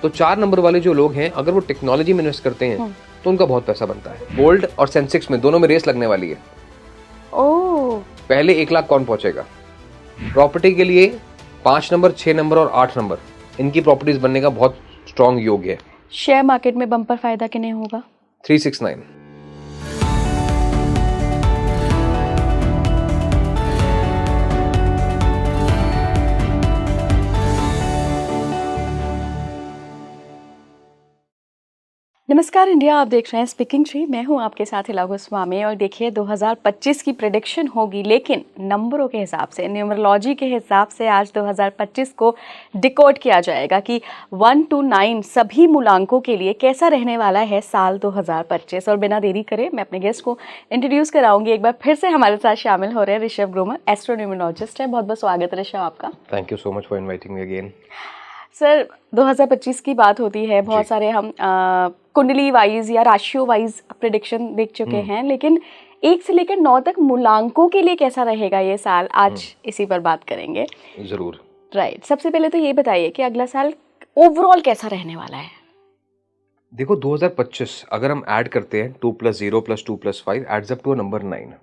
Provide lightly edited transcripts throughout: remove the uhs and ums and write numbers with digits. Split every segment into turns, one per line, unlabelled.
तो 4 नंबर वाले जो लोग हैं अगर वो टेक्नोलॉजी में इन्वेस्ट करते हैं तो उनका बहुत पैसा बनता है। गोल्ड और सेंसेक्स में दोनों में रेस लगने वाली है।
ओह,
पहले 1 लाख कौन पहुंचेगा। प्रॉपर्टी के लिए 5 नंबर, 6 नंबर और 8 नंबर इनकी प्रॉपर्टीज बनने का बहुत स्ट्रॉन्ग योग है।
शेयर मार्केट में बम्पर फायदा किन्हें होगा?
369।
नमस्कार इंडिया, आप देख रहे हैं स्पीकिंग ट्री। मैं हूं आपके साथ हिला गोस्वामी। और देखिए 2025 की प्रेडिक्शन होगी, लेकिन नंबरों के हिसाब से, न्यूमरोलॉजी के हिसाब से आज 2025 को डिकोड किया जाएगा कि 1 to 9 सभी मूलांकों के लिए कैसा रहने वाला है साल 2025। और बिना देरी करे मैं अपने गेस्ट को इंट्रोड्यूस कराऊंगी। एक बार फिर से हमारे साथ शामिल हो रहे हैं ऋषभ ग्रोमर, एस्ट्रोन्यूमरोलॉजिस्ट है। बहुत बहुत स्वागत है ऋषभ आपका।
Thank you so much for inviting me again.
Sir, 2025 की बात होती है, बहुत सारे हम कुंडली वाइज या राशियों वाइज प्रेडिक्शन देख चुके हैं, लेकिन 1 से लेकर 9 तक मूलांकों के लिए कैसा रहेगा ये साल, आज इसी पर बात करेंगे।
जरूर।
राइट, सबसे पहले तो ये बताइए कि अगला साल ओवरऑल कैसा रहने वाला है?
देखो 2025 अगर हम ऐड करते हैं 2 + 0 + 2 + 5 एड्स अप टू नंबर 9।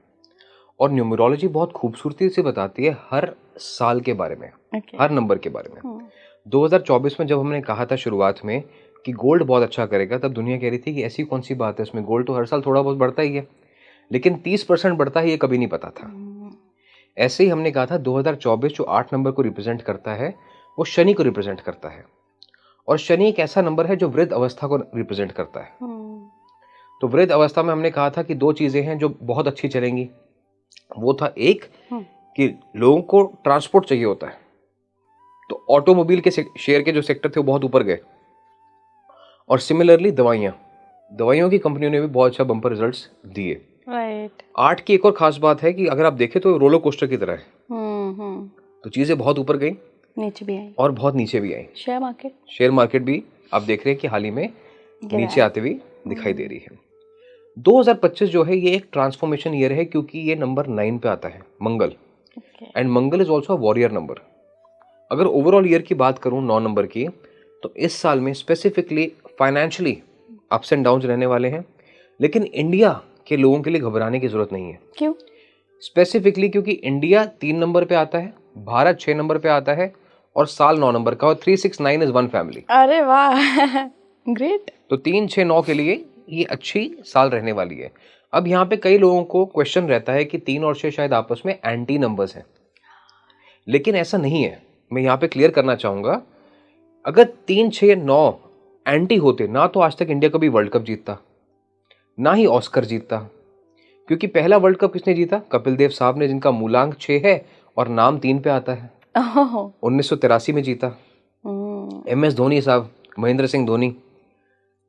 और न्यूमरोलॉजी बहुत खूबसूरती से बताती है हर साल के बारे में, हर नंबर के बारे में। 2024 में जब हमने कहा था शुरुआत में कि गोल्ड बहुत अच्छा करेगा, तब दुनिया कह रही थी कि ऐसी कौन सी बात है, इसमें गोल्ड तो हर साल थोड़ा बहुत बढ़ता ही है, लेकिन 30% बढ़ता है ये कभी नहीं पता था। ऐसे ही हमने कहा था 2024 जो 8 नंबर को रिप्रेजेंट करता है वो शनि को रिप्रेजेंट करता है। और शनि एक ऐसा नंबर है जो वृद्ध अवस्था को रिप्रेजेंट करता है। तो वृद्ध अवस्था में हमने कहा था कि 2 चीजें हैं जो बहुत अच्छी चलेंगी। वो था एक कि लोगों को ट्रांसपोर्ट चाहिए होता है, तो ऑटोमोबाइल के शेयर के जो सेक्टर थे वो बहुत ऊपर गए। और सिमिलरली दवाइयों की कंपनियों ने भी बहुत अच्छा बम्पर रिजल्ट्स दिए।
राइट।
8 की एक और खास बात है कि अगर आप देखें तो रोलर कोस्टर की तरह है। तो चीजें बहुत ऊपर गई,
नीचे भी आई
और बहुत नीचे भी आई।
शेयर
मार्केट भी आप देख रहे हैं कि हाल ही में नीचे आते हुए दिखाई दे रही है। 2025 जो है ये एक ट्रांसफॉर्मेशन ईयर है, क्योंकि ये नंबर 9 पे आता है, Mangal. And Mangal is also warrior number. अगर ओवरऑल ईयर की बात करूं 9 नंबर की, तो इस साल में specifically financially ups and downs रहने वाले हैं, लेकिन इंडिया के लोगों के लिए घबराने की जरूरत नहीं है।
क्यों?
स्पेसिफिकली क्योंकि इंडिया 3 नंबर पे आता है, भारत 6 नंबर पे आता है, और साल 9 नंबर का, और 369 इज 1 फैमिली।
अरे वाह, ग्रेट।
तो 3, 6, 9 के लिए ये अच्छी साल रहने वाली है। अब यहाँ पे कई लोगों को क्वेश्चन रहता है कि 3 और 6 शायद आपस में एंटी नंबर्स हैं, लेकिन ऐसा नहीं है। मैं यहाँ पे क्लियर करना चाहूंगा, अगर 3, 6, 9 एंटी होते ना, तो आज तक इंडिया कभी वर्ल्ड कप जीतता, ना ही ऑस्कर जीतता। क्योंकि पहला वर्ल्ड कप किसने जीता? कपिल देव साहब ने, जिनका मूलांक 6 है और नाम 3 पे आता है। 1983 में जीता। MS धोनी साहब, महेंद्र सिंह धोनी,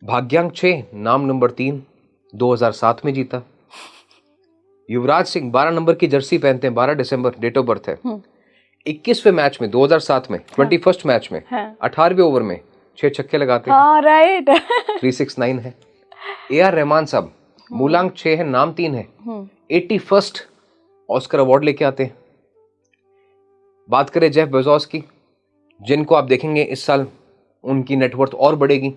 भाग्यांक 6, नाम नंबर 3, 2007 में जीता। युवराज सिंह 12 नंबर की जर्सी पहनते हैं, 12 दिसंबर डेट ऑफ बर्थ है। 21वें मैच में 2007 में 21st मैच में 18वें ओवर में 6 छक्के लगाते हैं।
राइट।
369 है। AR रहमान साहब, मूलांक 6 है, नाम 3 है, 81st ऑस्कर अवार्ड लेके आते हैं। बात करें जेफ बेजोस की, जिनको आप देखेंगे इस साल उनकी नेटवर्थ और बढ़ेगी।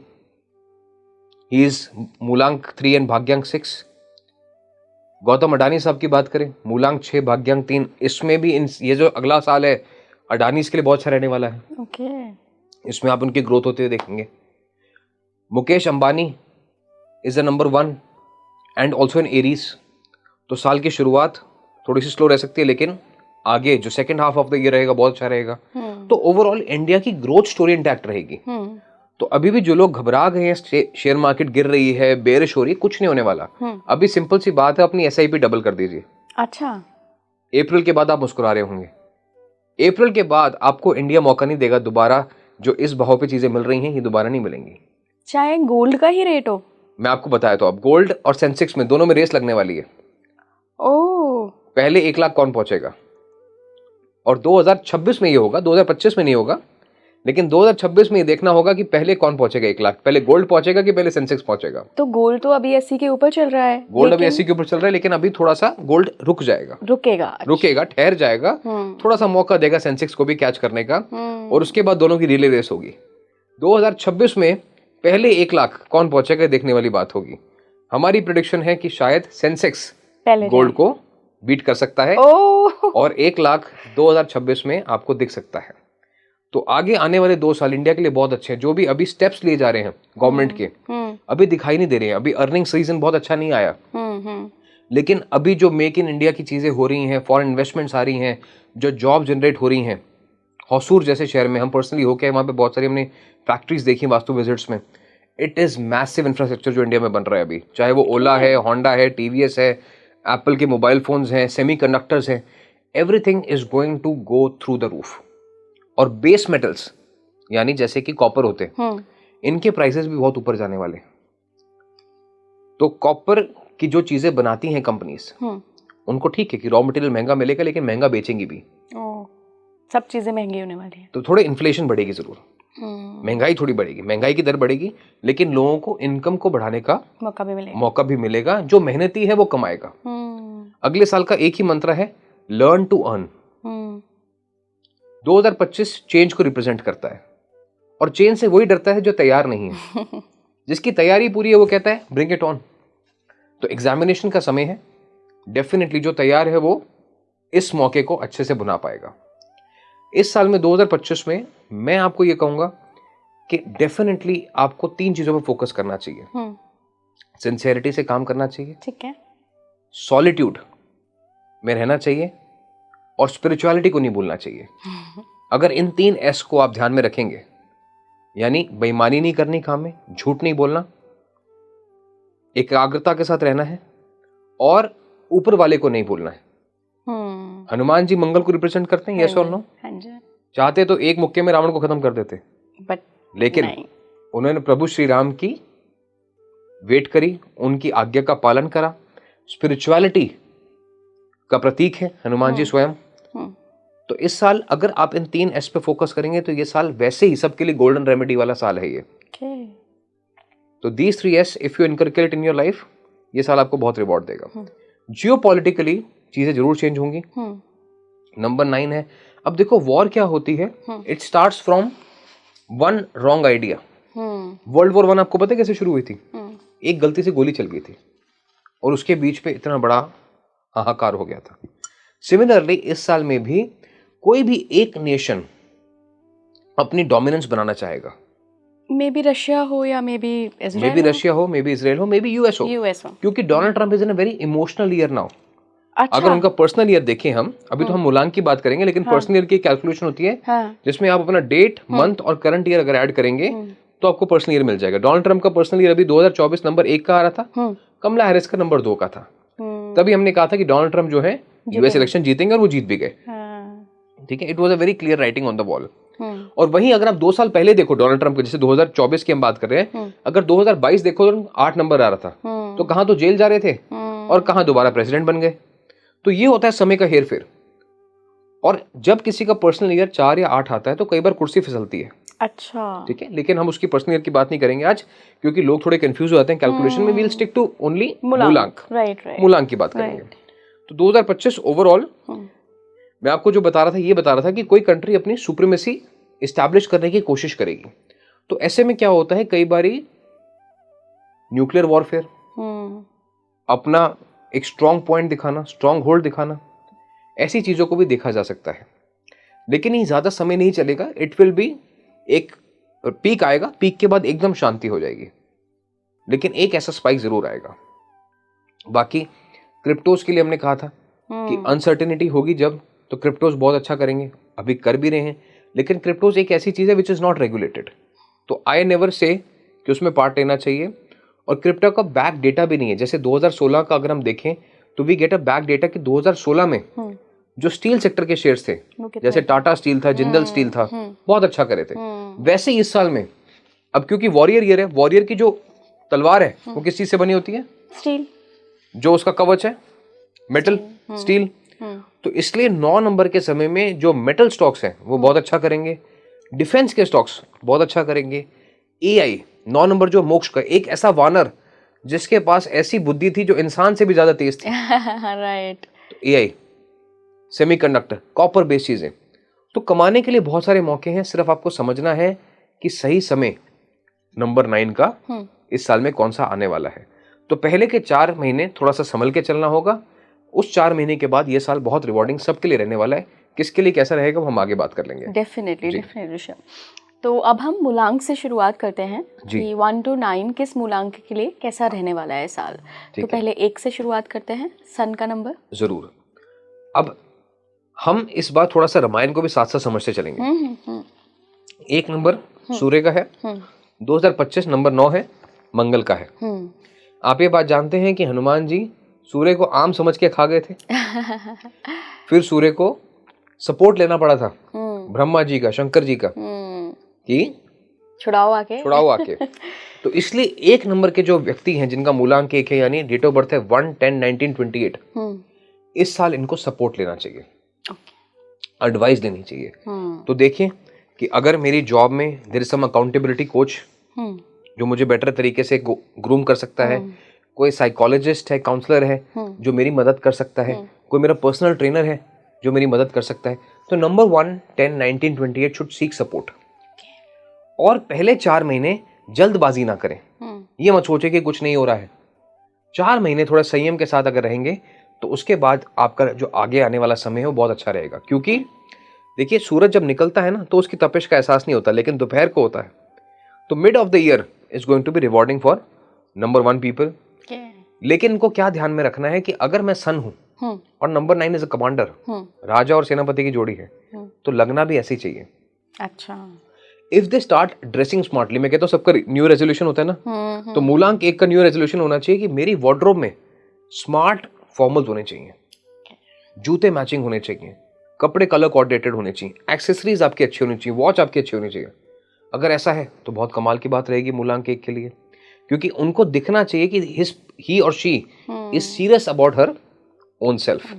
ही इज मूलांक 3 एंड भाग्यांक 6। गौतम अडानी साहब की बात करें, मूलांक 6, भाग्यांक 3। इसमें भी ये जो अगला साल है अडानी के लिए बहुत अच्छा रहने वाला है। इसमें आप उनकी ग्रोथ होते हुए देखेंगे। Mukesh Ambani is the number 1 and also in Aries. तो साल की शुरुआत थोड़ी सी स्लो रह सकती है, लेकिन आगे जो second half of the year रहेगा बहुत अच्छा रहेगा। तो ओवरऑल इंडिया की ग्रोथ स्टोरी इंटैक्ट रहेगी। तो अभी भी जो लोग घबरा गए हैं, शेयर मार्केट गिर रही है, बेरिश हो रही है, कुछ नहीं होने वाला। अभी सिंपल सी बात है, अपनी SIP डबल कर दीजिए।
अच्छा।
अप्रैल के बाद आप मुस्कुरा रहे होंगे। अप्रैल के बाद आपको इंडिया मौका नहीं देगा दोबारा, जो इस भाव पे चीजें मिल रही हैं ये दोबारा नहीं मिलेंगी,
चाहे गोल्ड का ही रेट हो।
मैं आपको बताया तो, अब गोल्ड और सेंसेक्स में दोनों में रेस लगने वाली है। पहले 1 लाख कौन पहुंचेगा। और 2026 में ये होगा, 2025 में नहीं होगा, लेकिन 2026 में ये देखना होगा कि पहले कौन पहुंचेगा 1 लाख। पहले गोल्ड पहुंचेगा कि पहले सेंसेक्स पहुंचेगा।
तो गोल्ड तो अभी 80 के ऊपर चल रहा है।
गोल्ड अभी 80 के ऊपर चल रहा है, लेकिन अभी थोड़ा सा गोल्ड रुकेगा, ठहर जाएगा, थोड़ा सा मौका देगा सेंसेक्स को भी कैच करने का, और उसके बाद दोनों की रिले रेस होगी। 2026 में पहले 1 लाख कौन पहुंचेगा देखने वाली बात होगी। हमारी प्रेडिक्शन है कि शायद सेंसेक्स
पहले
गोल्ड को बीट कर सकता है
ओह
और 1 लाख 2026 में आपको दिख सकता है। तो आगे आने वाले 2 साल इंडिया के लिए बहुत अच्छे हैं। जो भी अभी स्टेप्स लिए जा रहे हैं गवर्नमेंट के, अभी दिखाई नहीं दे रहे हैं। अभी अर्निंग सीजन बहुत अच्छा नहीं आया, लेकिन अभी जो मेक इन इंडिया की चीजें हो रही हैं, फॉरेन इन्वेस्टमेंट्स आ रही हैं, जो जॉब जनरेट हो रही हैं, हॉसूर जैसे शहर में हम पर्सनली होके वहाँ पे बहुत सारी हमने फैक्ट्रीज देखी वास्तु विजिट्स में। इट इज मैसिव इंफ्रास्ट्रक्चर जो इंडिया में बन रहा है अभी, चाहे वो ओला है, होंडा है, टीवीएस है, एप्पल के मोबाइल फोन्स हैं, सेमीकंडक्टर्स हैं, everything is going to go through the roof. और बेस मेटल्स यानी जैसे कि कॉपर होते हैं, इनके प्राइसेस भी बहुत ऊपर जाने वाले। तो कॉपर की जो चीजें बनाती हैं कंपनीज, उनको ठीक है कि रॉ मटेरियल महंगा मिलेगा, लेकिन महंगा बेचेंगी भी।
सब चीजें महंगी होने वाली है,
तो थोड़े इन्फ्लेशन बढ़ेगी जरूर, महंगाई थोड़ी बढ़ेगी, महंगाई की दर बढ़ेगी, लेकिन लोगों को इनकम को बढ़ाने का मौका भी मिलेगा। जो मेहनती है वो कमाएगा। अगले साल का एक ही मंत्र है, लर्न टू अर्न। 2025 चेंज को रिप्रेजेंट करता है, और चेंज से वही डरता है जो तैयार नहीं है। जिसकी तैयारी पूरी है वो कहता है ब्रिंग इट ऑन। तो एग्जामिनेशन का समय है, डेफिनेटली जो तैयार है वो इस मौके को अच्छे से बुना पाएगा। इस साल में 2025 में मैं आपको ये कहूंगा कि डेफिनेटली आपको 3 चीजों पर फोकस करना चाहिए। सिंसियरिटी से काम करना चाहिए,
ठीक है,
सॉलिट्यूड में रहना चाहिए, और स्पिरिचुअलिटी को नहीं भूलना चाहिए। अगर इन 3 एस को आप ध्यान में रखेंगे, यानी बेईमानी नहीं करनी काम में, झूठ नहीं बोलना, एकाग्रता के साथ रहना है, और ऊपर वाले को नहीं भूलना है। हनुमान जी मंगल को रिप्रेजेंट करते हैं, यस और नो? चाहते तो एक मुक्के में रावण को खत्म कर देते, लेकिन उन्होंने प्रभु श्री राम की वेट करी, उनकी आज्ञा का पालन करा। स्पिरिचुअलिटी का प्रतीक है हनुमान जी स्वयं। तो इस साल अगर आप इन 3 एस पे फोकस करेंगे तो ये साल वैसे ही सबके लिए गोल्डन रेमेडी वाला साल है ये। तो these 3 S if you inculcate in your life, ये साल आपको बहुत रिवॉर्ड देगा। जियोपॉलिटिकली चीजें जरूर चेंज होंगी। नंबर 9 है, अब देखो वॉर क्या होती है, it starts from one wrong idea. World war 1 आपको पता है कैसे शुरू हुई थी? एक गलती से गोली चल गई थी और उसके बीच पे इतना बड़ा हाहाकार हो गया था। सिमिलरली इस साल में भी कोई भी एक नेशन अपनी डोमिनेंस बनाना चाहेगा।
मे बी रशिया हो या मे बी
रशिया हो, मे बी इजराइल हो, मे बी यूएस हो, क्योंकि Donald Trump is in a very emotional year now.
अच्छा।
अगर उनका पर्सनल ईयर देखें हम, अभी तो हम मूलांक की बात करेंगे, लेकिन पर्सनल ईयर की कैलकुलेशन होती है जिसमें आप अपना डेट, मंथ और करंट ईयर अगर ऐड करेंगे तो आपको पर्सनल ईयर मिल जाएगा। डोनाल्ड ट्रंप का पर्सनल ईयर अभी 2024 नंबर 1 का आ रहा था, कमला हैरिस का नंबर 2 का था। तभी हमने कहा था कि डोनाल्ड ट्रंप जो है यूएस इलेक्शन जीतेंगे, और वो जीत भी गए। ठीक है, it was a very clear writing on the wall. और वहीं अगर आप 2 साल पहले देखो डोनाल्ड ट्रंप के, जैसे 2024 की हम बात कर रहे हैं, अगर 2022 देखो तो 8 नंबर आ रहा था, तो कहां तो जेल जा रहे थे और कहां दोबारा प्रेसिडेंट बन गए। तो ये होता है समय का हेर फेर। और जब किसी का पर्सनल ईयर 4 या 8 आता है तो कई बार कुर्सी फिसलती है।
अच्छा,
ठीक है, लेकिन हम उसकी पर्सनल ईयर की बात नहीं करेंगे आज, क्योंकि लोग थोड़े कंफ्यूज हो जाते हैं कैलकुलेशन में। वील स्टिक टू ओनली मूलांक। मूलांक की बात करेंगे। तो 2025 ओवरऑल मैं आपको जो बता रहा था, ये बता रहा था कि कोई कंट्री अपनी सुप्रीमेसी इस्टेब्लिश करने की कोशिश करेगी। तो ऐसे में क्या होता है, कई बारी न्यूक्लियर वॉरफेयर, अपना एक स्ट्रॉन्ग पॉइंट दिखाना, स्ट्रॉन्ग होल्ड दिखाना, ऐसी चीजों को भी देखा जा सकता है। लेकिन ये ज्यादा समय नहीं चलेगा। इट विल बी एक पीक आएगा, पीक के बाद एकदम शांति हो जाएगी, लेकिन एक ऐसा स्पाइक जरूर आएगा। बाकी क्रिप्टोज के लिए हमने कहा था कि अनसर्टेनिटी होगी जब, तो क्रिप्टोज बहुत अच्छा करेंगे, अभी कर भी रहे हैं। लेकिन क्रिप्टोज एक ऐसी चीज है विच इज नॉट रेगुलेटेड, तो आई नेवर से कि उसमें पार्ट लेना चाहिए। और क्रिप्टो का बैक डेटा भी नहीं है। जैसे 2016 का अगर हम देखें तो we get a back data कि 2016 में जो स्टील सेक्टर के शेयर्स थे, जैसे टाटा स्टील था, जिंदल स्टील था, बहुत अच्छा करे थे। वैसे इस साल में, अब क्योंकि वॉरियर ईयर है, वॉरियर की जो तलवार है वो किस चीज से बनी होती है? स्टील। जो उसका कवच है मेटल, स्टील। तो इसलिए 9 नंबर के समय में जो मेटल स्टॉक्स हैं वो बहुत अच्छा करेंगे, डिफेंस के स्टॉक्स बहुत अच्छा करेंगे। एआई 9 नंबर जो मोक्ष का, एक ऐसा वानर जिसके पास ऐसी बुद्धि थी जो इंसान से भी ज्यादा तेज थी।
राइट।
तो एआई, सेमीकंडक्टर, कॉपर बेस्ड चीजें, तो कमाने के लिए बहुत सारे मौके हैं। सिर्फ आपको समझना है कि सही समय नंबर 9 का इस साल में कौन सा आने वाला है। तो पहले के 4 महीने थोड़ा सा संभल के चलना होगा। उस 4 महीने के बाद ये साल बहुत रिवॉर्डिंग सबके लिए रहने वाला है। किसके लिए कैसा रहेगा वो हम आगे बात कर लेंगे।
डेफिनेटली ऋषभ। तो अब हम मूलांक से शुरुआत करते हैं कि 1 to 9 किस मूलांक के लिए कैसा रहने वाला है साल। तो पहले 1 से शुरुआत करते हैं, सन का नंबर।
जरूर। अब हम इस बार थोड़ा सा रामायण को भी साथ साथ समझते चलेंगे। 1 नंबर सूर्य का है, 2025 नंबर 9 है, मंगल का है। आप ये बात जानते हैं कि हनुमान जी सूर्य को आम समझ के खा गए थे। फिर सूर्य को सपोर्ट लेना पड़ा था ब्रह्मा जी का, शंकर जी का, कि
छुड़ाओ आके।
तो इसलिए 1 नंबर के जो व्यक्ति हैं जिनका मूलांक 1 है, यानी डेट ऑफ बर्थ है 1/10/1928, इस साल इनको सपोर्ट लेना चाहिए, एडवाइस लेनी चाहिए। तो देखिए कि अगर मेरी जॉब में there is some accountability coach जो मुझे बेटर तरीके से ग्रूम कर सकता है, कोई साइकोलॉजिस्ट है, काउंसलर है जो मेरी मदद कर सकता है, कोई मेरा पर्सनल ट्रेनर है जो मेरी मदद कर सकता है, तो नंबर 1/10/1928 शुड सीक सपोर्ट। और पहले 4 महीने जल्दबाजी ना करें। ये मत सोचे कि कुछ नहीं हो रहा है। 4 महीने थोड़ा संयम के साथ अगर रहेंगे तो उसके बाद आपका जो आगे आने वाला समय है वो बहुत अच्छा रहेगा। क्योंकि देखिए सूरज जब निकलता है ना तो उसकी तपिश का एहसास नहीं होता, लेकिन दोपहर को होता है। तो mid of the year is going to be rewarding for number 1 people. लेकिन इनको क्या ध्यान में रखना है कि अगर मैं सन हूं और नंबर 9 इज अ कमांडर, राजा और सेनापति की जोड़ी है, तो लगना भी ऐसे ही चाहिए।
अच्छा।
If they start dressing smartly, मैं कहता हूँ सबका न्यू रेजोल्यूशन होता है ना, तो मूलांक 1 का न्यू रेजोल्यूशन होना चाहिए कि मेरी वार्डरोब में स्मार्ट फॉर्मल्स होने चाहिए, जूते मैचिंग होने चाहिए, कपड़े कलर कोऑर्डिनेटेड होने चाहिए, एक्सेसरीज आपकी अच्छी होनी चाहिए, वॉच आपकी अच्छी होनी चाहिए। अगर ऐसा है तो बहुत कमाल की बात रहेगी मूलांक 1 के लिए, क्योंकि उनको दिखना चाहिए कि ही और she is serious about her own self.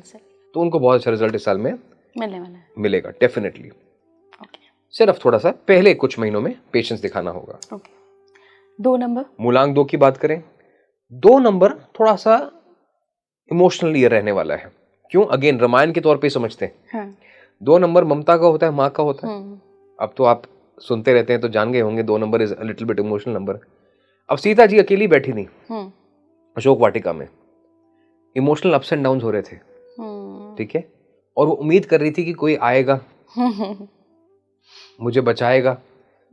तो उनको बहुत अच्छा रिजल्ट इस साल में मिलेगा डेफिनेटली। सिर्फ थोड़ा सा पहले कुछ महीनों में पेशेंस दिखाना होगा।
2 नंबर,
मूलांक 2 की बात करें, 2 नंबर थोड़ा सा इमोशनल ईयर रहने वाला है। क्यों? अगेन रामायण के तौर पे समझते हैं। 2 नंबर ममता का होता है, माँ का होता है। अब तो आप सुनते रहते हैं तो जान गए होंगे 2 number is a little bit emotional number. अब सीता जी अकेली बैठी थी अशोक वाटिका में, इमोशनल अप्स एंड डाउन हो रहे थे, ठीक है, और वो उम्मीद कर रही थी कि कोई आएगा मुझे बचाएगा।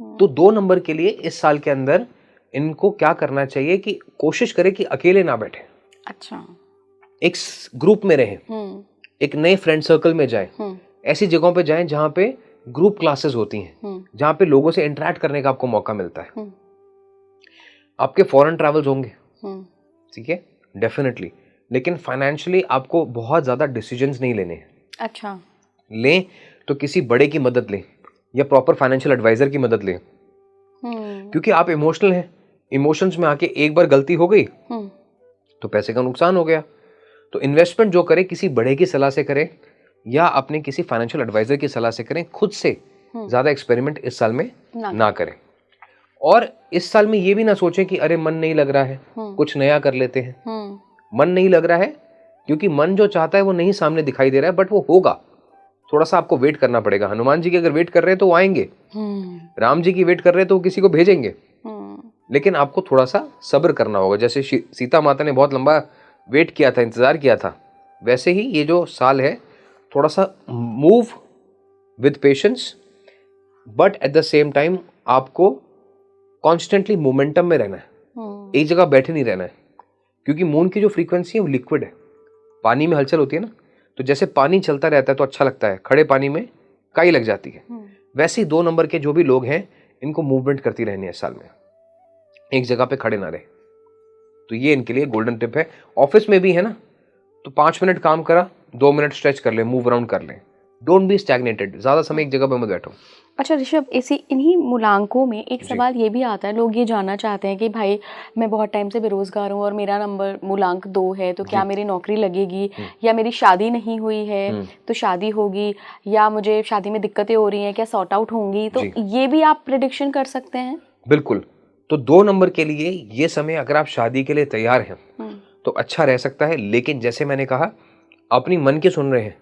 तो 2 नंबर के लिए इस साल के अंदर इनको क्या करना चाहिए कि कोशिश करें कि अकेले ना बैठे।
अच्छा।
एक ग्रुप में रहें, एक नए फ्रेंड सर्कल में जाएं, ऐसी जगहों पे जाएं जहां पे ग्रुप क्लासेस होती हैं, जहां पे लोगों से इंटरेक्ट करने का आपको मौका मिलता है। आपके फॉरेन ट्रैवल्स होंगे, ठीक है, डेफिनेटली, लेकिन फाइनेंशियली आपको बहुत ज्यादा डिसीजंस नहीं लेने हैं।
अच्छा।
लें तो किसी बड़े की मदद लें या प्रॉपर फाइनेंशियल एडवाइजर की मदद लें, क्योंकि आप इमोशनल हैं। इमोशंस में आके एक बार गलती हो गई तो पैसे का नुकसान हो गया। तो इन्वेस्टमेंट जो करें किसी बड़े की सलाह से करें या अपने किसी फाइनेंशियल एडवाइजर की सलाह से करें। खुद से ज्यादा एक्सपेरिमेंट इस साल में ना करें। और इस साल में ये भी ना सोचें कि अरे मन नहीं लग रहा है, कुछ नया कर लेते हैं। मन नहीं लग रहा है क्योंकि मन जो चाहता है वो नहीं सामने दिखाई दे रहा है, बट वो होगा। थोड़ा सा आपको वेट करना पड़ेगा। हनुमान जी की अगर वेट कर रहे हैं तो वो आएंगे, राम जी की वेट कर रहे हैं तो वो किसी को भेजेंगे, लेकिन आपको थोड़ा सा सब्र करना होगा। जैसे सीता माता ने बहुत लंबा वेट किया था, इंतजार किया था, वैसे ही ये जो साल है थोड़ा सा move with patience, but at the same time आपको कॉन्स्टेंटली मोमेंटम में रहना है, एक जगह बैठे नहीं रहना है। क्योंकि मून की जो फ्रीक्वेंसी है वो लिक्विड है, पानी में हलचल होती है ना, तो जैसे पानी चलता रहता है तो अच्छा लगता है, खड़े पानी में काई लग जाती है। वैसे ही 2 नंबर के जो भी लोग हैं इनको मूवमेंट करती रहनी है इस साल में, एक जगह पे खड़े ना रहे। तो ये इनके लिए गोल्डन टिप है। ऑफिस में भी है ना, तो 5 मिनट काम करा, 2 मिनट स्ट्रेच कर ले, मूव अराउंड कर ले। डोंट बी स्टैग्नेटेड, ज्यादा समय एक जगह पे मत बैठो।
अच्छा ऋषभ, इसी इन्हीं मूलांकों में एक सवाल ये भी आता है, लोग ये जानना चाहते हैं कि भाई मैं बहुत टाइम से बेरोजगार हूँ और मेरा नंबर मूलांक 2 है, तो क्या मेरी नौकरी लगेगी, या मेरी शादी नहीं हुई है तो शादी होगी, या मुझे शादी में दिक्कतें हो रही हैं क्या सॉर्ट आउट होंगी, तो ये भी आप प्रेडिक्शन कर सकते हैं?
बिल्कुल। तो 2 नंबर के लिए ये समय अगर आप शादी के लिए तैयार हैं तो अच्छा रह सकता है। लेकिन जैसे मैंने कहा, अपनी मन की सुन रहे हैं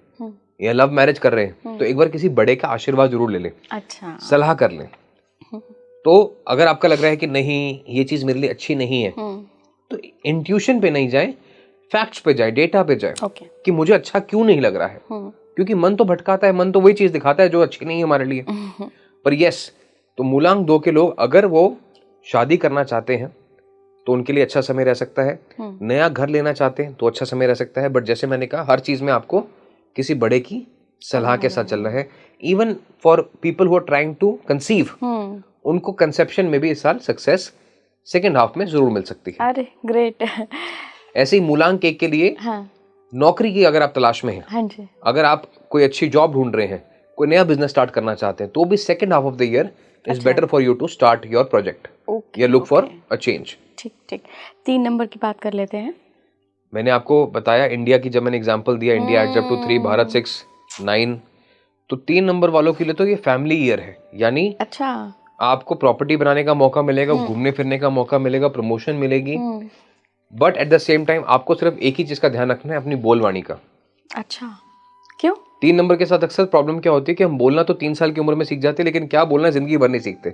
या लव मैरिज कर रहे हैं तो एक बार किसी बड़े का आशीर्वाद जरूर ले लें।
अच्छा।
सलाह कर लें तो अगर आपका लग रहा है कि नहीं ये चीज मेरे लिए अच्छी नहीं है, तो इंट्यूशन पे नहीं जाए, फैक्ट्स पे जाए, डेटा पे जाए
ओके।
कि मुझे अच्छा क्यों नहीं लग रहा है। क्योंकि मन तो भटकाता है, मन तो वही चीज दिखाता है जो अच्छी नहीं है हमारे लिए। पर यस, तो मूलांक 2 के लोग अगर वो शादी करना चाहते हैं तो उनके लिए अच्छा समय रह सकता है। नया घर लेना चाहते हैं तो अच्छा समय रह सकता है। बट जैसे मैंने कहा, हर चीज में आपको किसी बड़े की सलाह के साथ चलना है। Even for people who are trying to conceive, उनको कंसेप्शन में भी इस साल सक्सेस सेकेंड हाफ में जरूर मिल सकती है।
अरे ग्रेट।
ऐसे ही मूलांक 1 के लिए नौकरी की अगर आप तलाश में हैं,
हाँ जी,
अगर आप कोई अच्छी जॉब ढूंढ रहे हैं, कोई नया बिजनेस स्टार्ट करना चाहते हैं, तो भी second half of the year is better for you to start your project या लुक फॉर अ चेंज।
ठीक ठीक। 3 नंबर की बात कर लेते हैं।
मैंने आपको बताया इंडिया की, जब मैंने एग्जांपल दिया India adds up to 3, Bharat 6, 9, तो 3 नंबर वालों के लिए तो ये फैमिली ईयर है। यानी
अच्छा,
आपको प्रॉपर्टी बनाने का मौका मिलेगा, घूमने फिरने का मौका मिलेगा, प्रमोशन मिलेगी। But at the same time आपको सिर्फ एक ही चीज का ध्यान रखना है, अपनी बोलवाणी का।
अच्छा, क्यों?
3 नंबर के साथ अक्सर प्रॉब्लम क्या होती है कि हम बोलना तो 3 साल की उम्र में सीख जाते हैं, लेकिन क्या बोलना जिंदगी भर नहीं सीखते।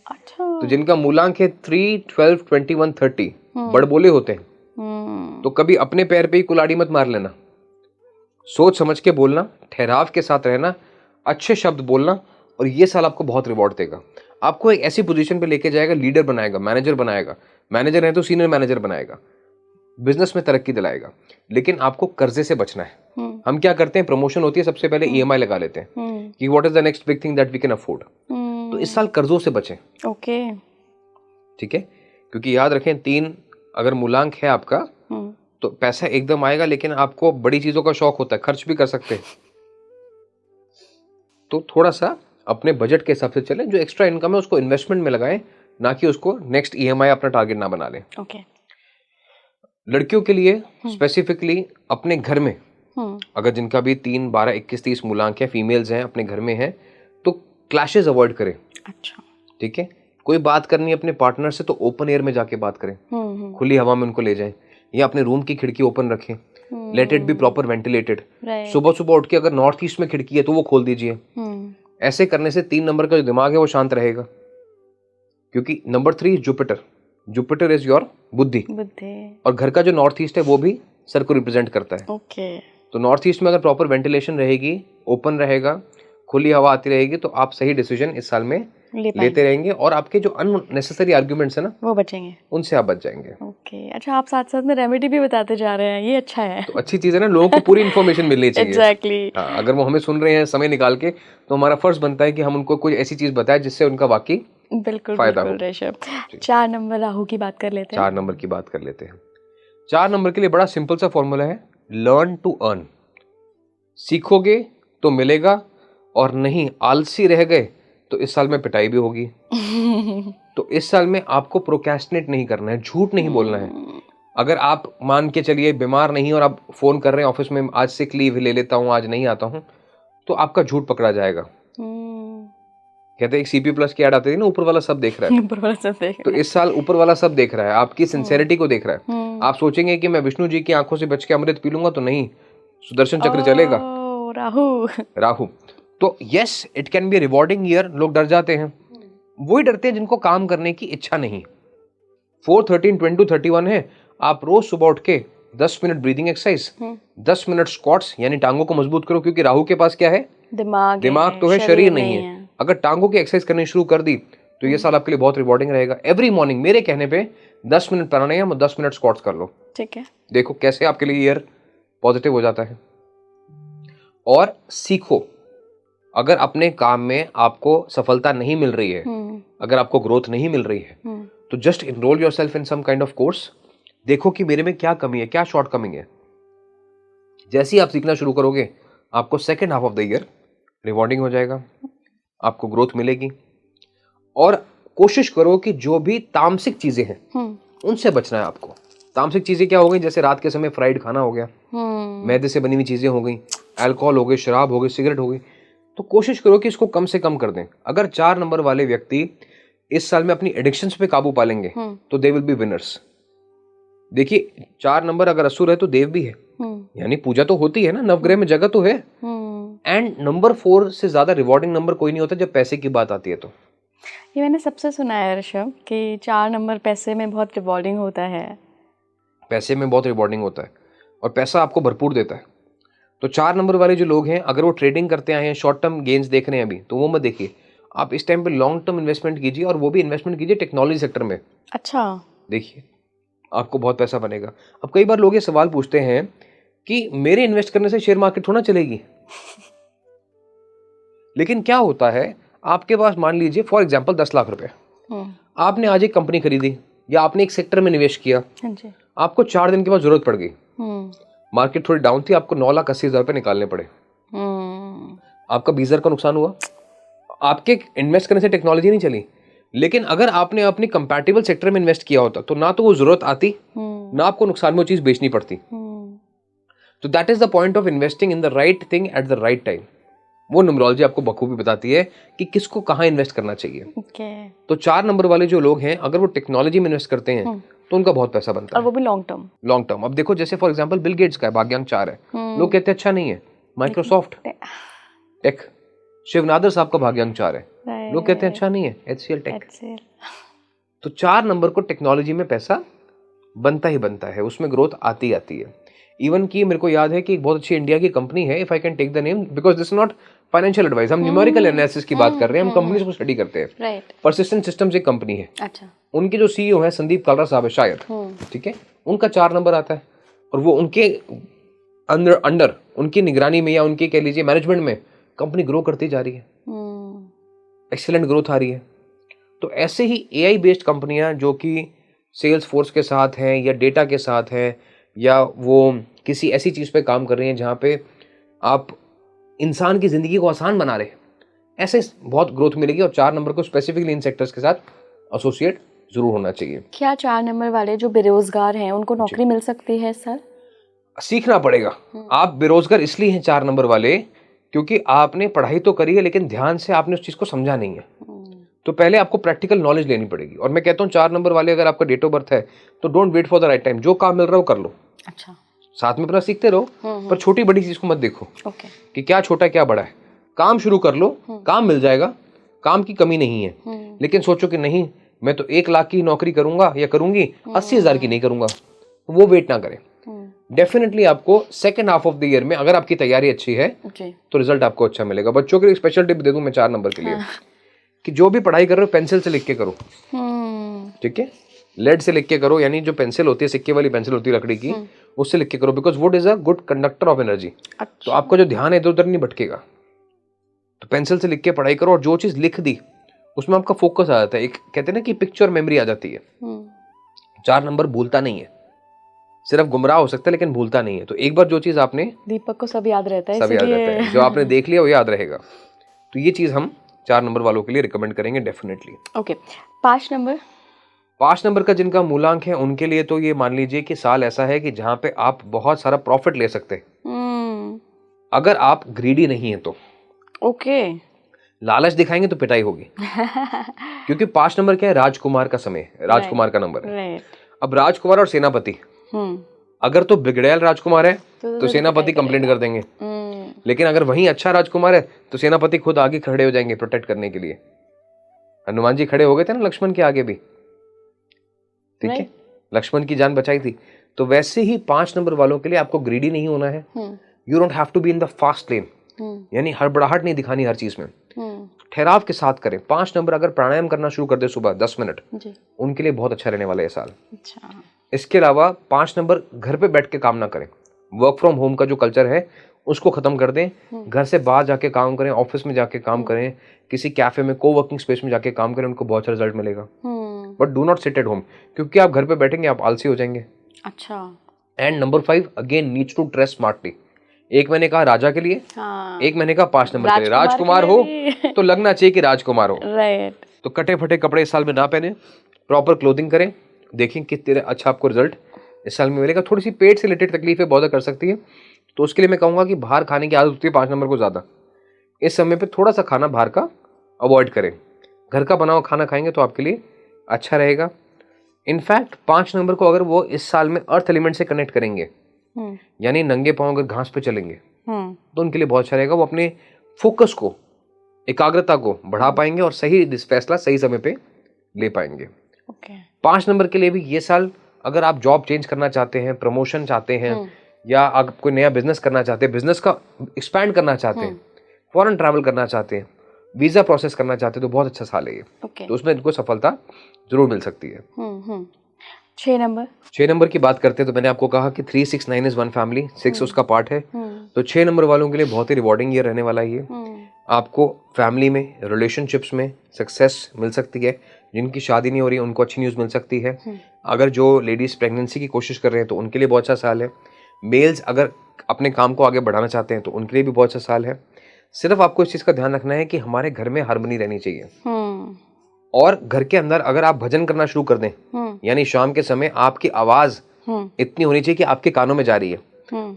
अच्छा।
तो जिनका मूलांक है 3, 12, 21, 30, बड़बोले होते हैं। तो कभी अपने पैर पे ही कुल्हाड़ी मत मार लेना। सोच समझ के बोलना, ठहराव के साथ रहना, अच्छे शब्द बोलना, और ये साल आपको बहुत रिवॉर्ड देगा। आपको एक ऐसी पोजीशन पे लेके जाएगा, लीडर बनाएगा, मैनेजर बनाएगा। मैनेजर है तो सीनियर मैनेजर बनाएगा, बिजनेस में तरक्की दिलाएगा। लेकिन आपको कर्जे से बचना है। हम क्या करते हैं, प्रमोशन होती है सबसे पहले ईएमआई लगा लेते हैं कि what is the next big thing that we can afford. तो इस साल कर्जों से बचें।
ओके,
ठीक है, क्योंकि याद रखें 3 अगर मूलांक है आपका, तो पैसा एकदम आएगा, लेकिन आपको बड़ी चीजों का शौक होता है, खर्च भी कर सकते हैं। तो थोड़ा सा अपने बजट के हिसाब से चलें, जो एक्स्ट्रा इनकम है उसको इन्वेस्टमेंट में लगाएं, ना कि उसको नेक्स्ट ईएमआई अपना टारगेट ना बना लें।
ओके।
लड़कियों के लिए स्पेसिफिकली अपने घर में, अगर जिनका भी 3, 12, 21, 30 मूलांक है, फीमेल्स हैं, अपने घर में हैं, तो क्लैशेस अवॉइड करें।
अच्छा,
ठीक है, कोई बात करनी है अपने पार्टनर से तो ओपन एयर में जाके बात करें, खुली हवा में उनको ले जाएं, या अपने रूम की खिड़की ओपन रखें। Let it be proper ventilated. सुबह सुबह उठ के अगर नॉर्थ ईस्ट में खिड़की है तो वो खोल दीजिए। ऐसे करने से 3 नंबर का जो दिमाग है वो शांत रहेगा। क्योंकि number 3 Jupiter, Jupiter is your बुद्धि, और घर का जो नॉर्थ ईस्ट है वो भी सर को रिप्रेजेंट करता है।
ओके।
तो नॉर्थ ईस्ट में अगर प्रॉपर वेंटिलेशन रहेगी, ओपन रहेगा, खुली हवा आती रहेगी, तो आप सही डिसीजन इस साल में लेते रहेंगे, और आपके जो अननेसेसरी आर्ग्यूमेंट्स है ना,
वो बचेंगे,
उनसे आप बच जाएंगे।
ओके। अच्छा, आप साथ साथ में रेमेडी भी बताते जा रहे हैं, ये अच्छा है।
तो अच्छी चीज है ना, लोगों को पूरी इन्फॉर्मेशन मिलनी चाहिए।
एग्जैक्टली।
हाँ, अगर वो हमें सुन रहे हैं समय निकाल के, तो हमारा फर्ज बनता है कि हम उनको कोई ऐसी चीज बताएं जिससे उनका वाकई
बिल्कुल
फायदा
बिल्कुल रेशम। 4 नंबर राहु की बात कर लेते हैं।
4 नंबर की बात कर लेते हैं। 4 नंबर के लिए बड़ा सिंपल सा फॉर्मूला है, लर्न टू अर्न। सीखोगे तो मिलेगा, और नहीं आलसी रह गए तो इस साल में पिटाई भी होगी। तो इस साल में आपको प्रोक्रेस्टिनेट नहीं करना है, झूठ नहीं बोलना है। अगर आप मान के चलिए बीमार नहीं और आप फोन कर रहे हैं ऑफिस में, आज सिक लीव ले लेता हूं, आज नहीं आता हूं, तो आपका झूठ पकड़ा जाएगा। कहते हैं एक सीपी प्लस की ऐड आती थी ना, ऊपर वाला सब देख रहा है।
ऊपर वाला सब देख
तो इस साल ऊपर वाला सब देख रहा है, आपकी सिंसेरिटी को देख रहा है। आप सोचेंगे कि मैं विष्णु जी की आंखों से बच के अमृत पी लूंगा, तो नहीं, सुदर्शन चक्र चलेगा। राहु। तो yes, it can be rewarding year. लोग डर जाते हैं, वही डरते हैं जिनको काम करने की इच्छा नहीं। 4, 13, 22, 31 है। आप रोज सुबह उठ के 10 minute breathing exercise, 10 minute squats, यानी टांगों को मजबूत करो, क्योंकि राहु के पास क्या है, दिमाग तो है, शरीर नहीं है। अगर टांगों की एक्सरसाइज करनी शुरू कर दी तो ये साल आपके लिए बहुत रिवॉर्डिंग रहेगा। एवरी मॉर्निंग मेरे कहने पे 10 मिनट प्राणायाम और 10 मिनट स्क्वाट्स कर लो।
ठीक है,
देखो कैसे आपके लिए ईयर पॉजिटिव हो जाता है। और सीखो, अगर अपने काम में आपको सफलता नहीं मिल रही है, अगर आपको ग्रोथ नहीं मिल रही है, तो just enrol yourself in some kind of course. देखो कि मेरे में क्या कमी है, क्या शॉर्ट कमिंग है। जैसे ही आप सीखना शुरू करोगे, आपको second half of the year rewarding हो जाएगा, आपको ग्रोथ मिलेगी। और कोशिश करो कि जो भी तामसिक चीजें हैं उनसे बचना है आपको। तामसिक चीजें क्या हो गई, जैसे रात के समय फ्राइड खाना हो गया, मैदे से बनी हुई चीजें हो गई, अल्कोहल हो गई, शराब हो गई, सिगरेट हो गई। तो कोशिश करो कि इसको कम से कम कर दें। अगर 4 नंबर वाले व्यक्ति इस साल में अपनी एडिक्शंस पे काबू पा लेंगे तो दे विल बी विनर्स। देखिए 4 नंबर अगर असुर है तो देव भी है, यानी पूजा तो होती है ना, नवग्रह में जगह तो है। एंड नंबर 4 से ज्यादा रिवॉर्डिंग नंबर कोई नहीं होता जब पैसे की बात आती है। तो
ये मैंने सबसे सुना है ऋषभ कि 4 नंबर पैसे में बहुत रिवॉर्डिंग होता है।
पैसे में बहुत रिवॉर्डिंग होता है और पैसा आपको भरपूर देता है। तो 4 नंबर वाले जो लोग हैं, अगर वो ट्रेडिंग करते आए हैं, शॉर्ट टर्म गेन्स देख रहे हैं अभी, तो वो मत देखिए। आप इस टाइम पे लॉन्ग टर्म इन्वेस्टमेंट कीजिए, और वो भी इन्वेस्टमेंट कीजिए टेक्नोलॉजी सेक्टर में।
अच्छा।
देखिए आपको बहुत पैसा बनेगा। अब कई बार लोग ये सवाल पूछते हैं कि मेरे इन्वेस्ट करने से शेयर मार्केट थोड़ा चलेगी। लेकिन क्या होता है, आपके पास मान लीजिए फॉर एग्जांपल 10 लाख रुपए, आपने आज एक कंपनी खरीदी या आपने एक सेक्टर में निवेश किया, आपको 4 दिन के बाद जरूरत पड़ गई, मार्केट थोड़ी डाउन थी, आपको 9,80,000 रुपए निकालने पड़े, आपका 20,000 का नुकसान हुआ। आपके इन्वेस्ट करने से टेक्नोलॉजी नहीं चली। लेकिन अगर आपने अपनी कंपैटिबल सेक्टर में इन्वेस्ट किया होता तो ना तो वो जरूरत आती, ना आपको नुकसान में वो चीज बेचनी पड़ती। तो that is the point of investing in the right thing at the right time. वो न्यूमरोलॉजी आपको बखूबी बताती है कि किसको कहाँ इन्वेस्ट करना चाहिए। तो 4 नंबर वाले जो लोग हैं, अगर वो टेक्नोलॉजी में इन्वेस्ट करते हैं तो उनका बहुत पैसा बनता है,
और वो भी लॉन्ग टर्म।
Long term. अब देखो जैसे फॉर एग्जांपल बिल गेट्स का है, भाग्यांक 4 है, लोग कहते हैं अच्छा नहीं है। माइक्रोसॉफ्ट टेक, शिवनादर साहब का भाग्यांक 4 है, लोग कहते हैं अच्छा नहीं है। HCL tech. तो 4 नंबर को टेक्नोलॉजी में पैसा बनता ही बनता है, उसमें ग्रोथ आती आती है। इवन की मेरे को याद है कि एक बहुत अच्छी इंडिया की कंपनी है, if I can take the name, because this not financial advice, हम न्यूमेरिकल एनालिसिस की बात कर रहे हैं, हम कंपनीज को स्टडी करते हैं। परसिस्टेंट सिस्टम्स एक कंपनी है।
अच्छा।
उनके जो सीईओ है संदीप कालरा साहब है शायद, ठीक है, उनका 4 नंबर आता है, और वो उनके अंडर उनकी निगरानी में या उनके कह लीजिए मैनेजमेंट में कंपनी ग्रो करती जा रही है, एक्सीलेंट ग्रोथ आ रही है। तो ऐसे ही AI बेस्ड कंपनियां जो कि सेल्स फोर्स के साथ हैं या डेटा के साथ हैं, या वो किसी ऐसी चीज़ पे काम कर रही हैं जहाँ पे आप इंसान की ज़िंदगी को आसान बना रहे हैं, ऐसे बहुत ग्रोथ मिलेगी। और 4 नंबर को स्पेसिफिकली इन सेक्टर्स के साथ एसोसिएट जरूर होना चाहिए।
क्या 4 नंबर वाले जो बेरोजगार हैं उनको नौकरी मिल सकती है सर?
सीखना पड़ेगा। आप बेरोजगार इसलिए हैं 4 नंबर वाले क्योंकि आपने पढ़ाई तो करी है लेकिन ध्यान से आपने उस चीज़ को समझा नहीं है। तो पहले आपको प्रैक्टिकल नॉलेज लेनी पड़ेगी। और मैं कहता हूँ 4 नंबर वाले, अगर आपका डेट ऑफ बर्थ है तो don't wait for the right time, जो काम मिल रहा है वो कर लो।
अच्छा।
साथ में अपना सीखते रहो, पर छोटी बड़ी चीज को मत देखो कि क्या छोटा क्या बड़ा है। काम शुरू कर लो, काम मिल जाएगा, काम की कमी नहीं है। लेकिन सोचो कि नहीं मैं तो 1 लाख की नौकरी करूंगा या करूंगी, 80,000 की नहीं करूंगा, वो वेट ना करें। डेफिनेटली आपको second half of the year में अगर आपकी तैयारी अच्छी है तो रिजल्ट आपको अच्छा मिलेगा। बच्चों के लिए स्पेशल टिप दे दूं मैं 4 नंबर के लिए, कि जो भी पढ़ाई कर रहे हो पेंसिल से लिख के करो, ठीक है, लेड से लिख के करो, यानी जो पेंसिल होती है, सिक्के वाली पेंसिल होती है लकड़ी की, उससे लिख के करो, because would is a good conductor of energy. तो आपका जो ध्यान है इधर उधर नहीं भटकेगा। तो पेंसिल से लिख के पढ़ाई करो, और जो चीज लिख दी उसमें आपका फोकस आ जाता है। एक कहते हैं ना कि पिक्चर मेमोरी आ जाती है। 4 नंबर भूलता नहीं है, सिर्फ गुमराह हो सकता है लेकिन भूलता नहीं है। तो एक बार जो चीज आपने,
दीपक को सब याद रहता है,
सब याद रहता है, जो आपने देख लिया वो याद रहेगा। तो ये चीज हम 4 नंबर वालों के लिए रिकमेंड करेंगे डेफिनेटली।
ओके। 5 नंबर,
5 नंबर का जिनका मूलांक है उनके लिए तो ये मान लीजिए कि साल ऐसा है कि जहां पे आप बहुत सारा प्रॉफिट ले सकते हैं, अगर आप ग्रीडी नहीं है तो।
ओके।
लालच दिखाएंगे तो पिटाई होगी। क्योंकि 5 नंबर क्या है, राजकुमार का समय, राजकुमार का नंबर है। अब राजकुमार और सेनापति, अगर तो बिगड़ैल राजकुमार है तो सेनापति कंप्लेंट कर देंगे, लेकिन अगर वही अच्छा राजकुमार है तो सेनापति खुद आगे खड़े हो जाएंगे प्रोटेक्ट करने के लिए। हनुमान जी खड़े हो गए थे ना लक्ष्मण के आगे भी, ठीक है, लक्ष्मण की जान बचाई थी। तो वैसे ही 5 नंबर वालों के लिए आपको ग्रीडी नहीं होना है। You don't have to be in the fast lane, यानी हड़बड़ाहट नहीं दिखानी हर चीज में, ठहराव के साथ करें। 5 नंबर अगर प्राणायाम करना शुरू कर दे सुबह 10 मिनट, उनके लिए बहुत अच्छा रहने वाला है ये साल। इसके अलावा 5 नंबर घर पे बैठ के काम ना करें, वर्क फ्रॉम होम का जो कल्चर है उसको खत्म कर दें। घर से बाहर जाके काम करें, ऑफिस में जाके काम करें, किसी कैफे में, को वर्किंग स्पेस में जाके काम करें, उनको बहुत अच्छा रिजल्ट मिलेगा। But do not sit at home, क्योंकि आप घर पे बैठेंगे आप आलसी हो जाएंगे।
अच्छा।
And number 5 again needs to dress smartly. एक मैंने कहा राजा के लिए, एक मैंने कहा 5 नंबर के लिए। राजकुमार हो तो लगना चाहिए कि राजकुमार हो।
राइट।
तो कटे फटे कपड़े इस साल में ना पहने, प्रॉपर क्लोथिंग करें, देखें कितने अच्छा आपको रिजल्ट इस साल में मिलेगा। थोड़ी सी पेट से रिलेटेड तकलीफें बहुत कर सकती है, तो उसके लिए मैं कहूँगा कि बाहर खाने की आदत होती है 5 नंबर को ज़्यादा, इस समय पे थोड़ा सा खाना बाहर का अवॉइड करें। घर का बना हुआ खाना खाएंगे तो आपके लिए अच्छा रहेगा। इनफैक्ट 5 नंबर को अगर वो इस साल में अर्थ एलिमेंट से कनेक्ट करेंगे, यानी नंगे पाँव अगर घास पे चलेंगे तो उनके लिए बहुत अच्छा रहेगा। वो अपने फोकस को एकाग्रता को बढ़ा पाएंगे और सही फैसला सही समय पे ले पाएंगे।
ओके।
5 नंबर के लिए भी ये साल अगर आप जॉब चेंज करना चाहते हैं, प्रमोशन चाहते हैं, या आप कोई नया बिजनेस करना चाहते हैं, बिजनेस का एक्सपैंड करना चाहते हैं, फॉरेन ट्रैवल करना चाहते हैं, वीजा प्रोसेस करना चाहते हैं, तो बहुत अच्छा साल है ये। तो उसमें इनको सफलता जरूर मिल सकती है। 6 नंबर की बात करते हैं तो मैंने आपको कहा कि 3, 6, 9 इज वन फैमिली, 6 उसका पार्ट है। तो 6 नंबर वालों के लिए बहुत ही रिवॉर्डिंग ईयर रहने वाला है ये। आपको फैमिली में, रिलेशनशिप्स में सक्सेस मिल सकती है। जिनकी शादी नहीं हो रही उनको अच्छी न्यूज़ मिल सकती है। अगर जो लेडीज प्रेगनेंसी की कोशिश कर रहे हैं तो उनके लिए बहुत अच्छा साल है। मेल्स अगर अपने काम को आगे बढ़ाना चाहते हैं तो उनके लिए भी बहुत अच्छा साल है। सिर्फ आपको इस चीज़ का ध्यान रखना है कि हमारे घर में हार्मनी रहनी चाहिए। और घर के अंदर अगर आप भजन करना शुरू कर दें, यानी शाम के समय आपकी आवाज़ इतनी होनी चाहिए कि आपके कानों में जा रही है,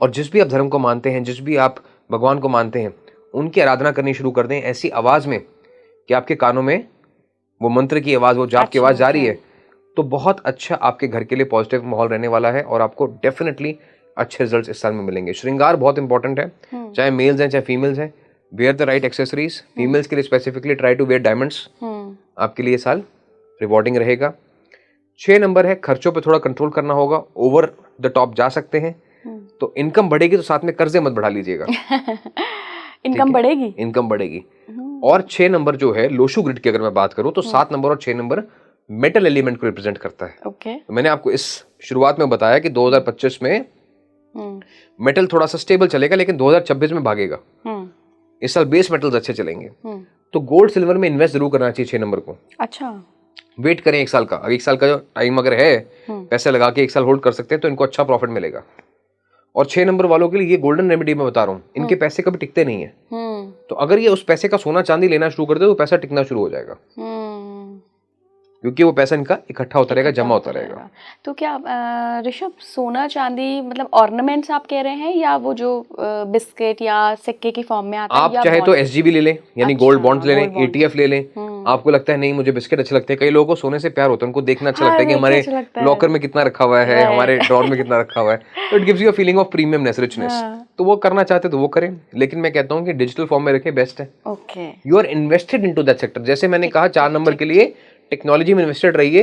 और जिस भी आप धर्म को मानते हैं, जिस भी आप भगवान को मानते हैं, उनकी आराधना करनी शुरू कर दें ऐसी आवाज़ में कि आपके कानों में वो मंत्र की आवाज़, वो जाप की आवाज़ जा रही है, तो बहुत अच्छा आपके घर के लिए पॉजिटिव माहौल रहने वाला है और आपको डेफिनेटली अच्छे रिजल्ट्स इस साल में मिलेंगे। श्रृंगार बहुत इंपॉर्टेंट है, चाहे मेल्स हैं चाहे फीमेल्स हैं। Wear the right accessories. Females के लिए specifically try to wear diamonds. आपके लिए साल रिवॉर्डिंग रहेगा। 6 नंबर है, खर्चों पे थोड़ा कंट्रोल करना होगा, ओवर द टॉप जा सकते हैं। तो इनकम बढ़ेगी तो साथ में कर्जे मत बढ़ा लीजिएगा।
इनकम बढ़ेगी,
इनकम बढ़ेगी। और 6 नंबर जो है लोशु ग्रिड की अगर मैं बात करूं तो 7 नंबर और 6 नंबर मेटल एलिमेंट को रिप्रेजेंट करता है। तो मैंने आपको इस शुरुआत में बताया कि 2025 में मेटल थोड़ा सा स्टेबल चलेगा, लेकिन 2026 में भागेगा। इस साल बेस मेटल्स अच्छे चलेंगे। तो गोल्ड सिल्वर में इन्वेस्ट जरूर करना चाहिए 6 नंबर को।
अच्छा,
वेट करें 1 साल का। अगर 1 साल का जो टाइम अगर है, पैसे लगा के 1 साल होल्ड कर सकते हैं तो इनको अच्छा प्रॉफिट मिलेगा। और 6 नंबर वालों के लिए ये गोल्डन रेमेडी मैं बता रहा हूँ, इनके पैसे कभी टिकते नहीं है। तो अगर ये उस पैसे का सोना चांदी लेना शुरू कर दे तो पैसा टिकना शुरू हो जाएगा, क्योंकि वो पैसा इनका इकट्ठा होता रहेगा, जमा होता रहेगा।
तो क्या ऋषभ, सोना चांदी मतलब ऑर्नामेंट्स आप कह रहे हैं, या वो जो बिस्किट या सिक्के की फॉर्म में आता है?
आप चाहे तो एसजीबी ले लें, यानी गोल्ड बॉन्ड्स ले लें, एटीएफ ले लें। आपको लगता है नहीं मुझे बिस्किट अच्छे लगते हैं, कई लोगों को सोने से प्यार होता है, उनको देखना अच्छा लगता है कि हमारे लॉकर में कितना रखा हुआ है, हमारे ड्रॉर में कितना रखा हुआ है। तो it gives you a feeling of premiumness, richness. तो वो करना चाहते तो वो करें, लेकिन मैं कहता हूँ कि डिजिटल फॉर्म में रखें, बेस्ट है। You are invested into that sector. जैसे मैंने कहा 4 नंबर के लिए टेक्नोलॉजी में इन्वेस्टेड रहिए,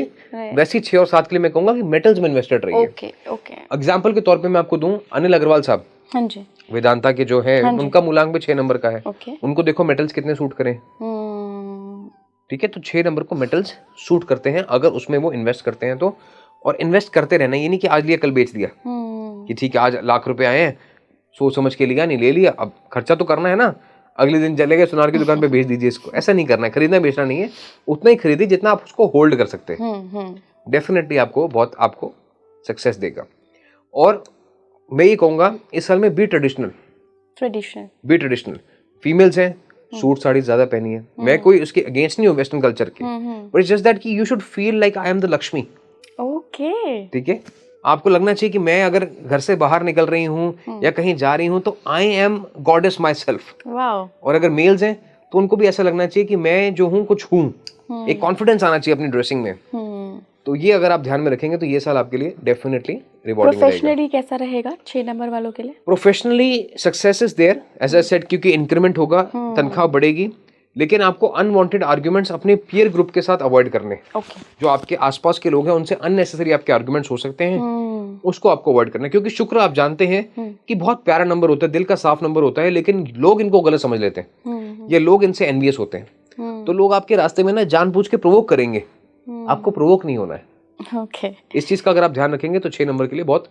वैसे 6 और 7 के लिए मैं कहूंगा कि मेटल्स में इन्वेस्टेड रहिए। एग्जांपल के तौर पे मैं आपको दूं, अनिल अग्रवाल साहब,
हाँ जी,
वेदांता के जो है, उनका मूलांक भी 6 नंबर का है। उनको देखो मेटल्स कितने सूट करें। ठीक है, तो 6 नंबर को मेटल्स सूट करते हैं अगर उसमें वो इन्वेस्ट करते हैं तो। और इन्वेस्ट करते रहना, ये नहीं कि आज लिया कल बेच दिया, कि ठीक है आज लाख रुपए आए हैं, सोच समझ के लिया, नहीं ले लिया, अब खर्चा तो करना है ना, अगले दिन चले गए सुनार की दुकान पे बेच दीजिए इसको। ऐसा नहीं करना है, खरीदना बेचना नहीं है, उतना ही खरीदिए जितना आप उसको होल्ड कर सकते हैं। डेफिनेटली आपको सक्सेस देगा। और मैं ये कहूँगा इस साल में बी ट्रेडिशनल। फीमेल्स हैं, सूट साड़ी ज्यादा पहनी है। मैं कोई उसके अगेंस्ट नहीं हूँ वेस्टर्न कल्चर के, बट इट्स जस्ट दैट कि you should feel like I am the Lakshmi. ठीक है, आपको लगना चाहिए कि मैं अगर घर से बाहर निकल रही हूँ या कहीं जा रही हूँ तो I am goddess my self. और अगर मेल्स हैं तो उनको भी ऐसा लगना चाहिए कि मैं जो हूँ कुछ हूँ। एक कॉन्फिडेंस आना चाहिए अपनी ड्रेसिंग में। तो ये अगर आप ध्यान में रखेंगे तो ये साल आपके लिए डेफिनेटली रिवॉर्डिंग रहेगा।
प्रोफेशनली कैसा रहेगा 6 नंबर वालों के लिए?
Professionally success is there as I said, क्योंकि इंक्रीमेंट होगा, तनख्वाह बढ़ेगी, लेकिन आपको अनवांटेड आर्गुमेंट्स अपने पीयर ग्रुप के साथ अवॉइड करने। जो आपके आसपास के लोग हैं उनसे अननेसेसरी आपके आर्गुमेंट्स हो सकते हैं, उसको आपको अवॉइड करना है। क्योंकि शुक्र आप जानते हैं कि बहुत प्यारा नंबर होता है, दिल का साफ नंबर होता है, लेकिन लोग इनको गलत समझ लेते हैं, ये लोग इनसे एनवियस होते हैं। तो लोग आपके रास्ते में ना जानबूझ के प्रोवोक करेंगे, आपको प्रोवोक नहीं होना है। इस चीज का अगर आप ध्यान रखेंगे तो 6 नंबर के लिए बहुत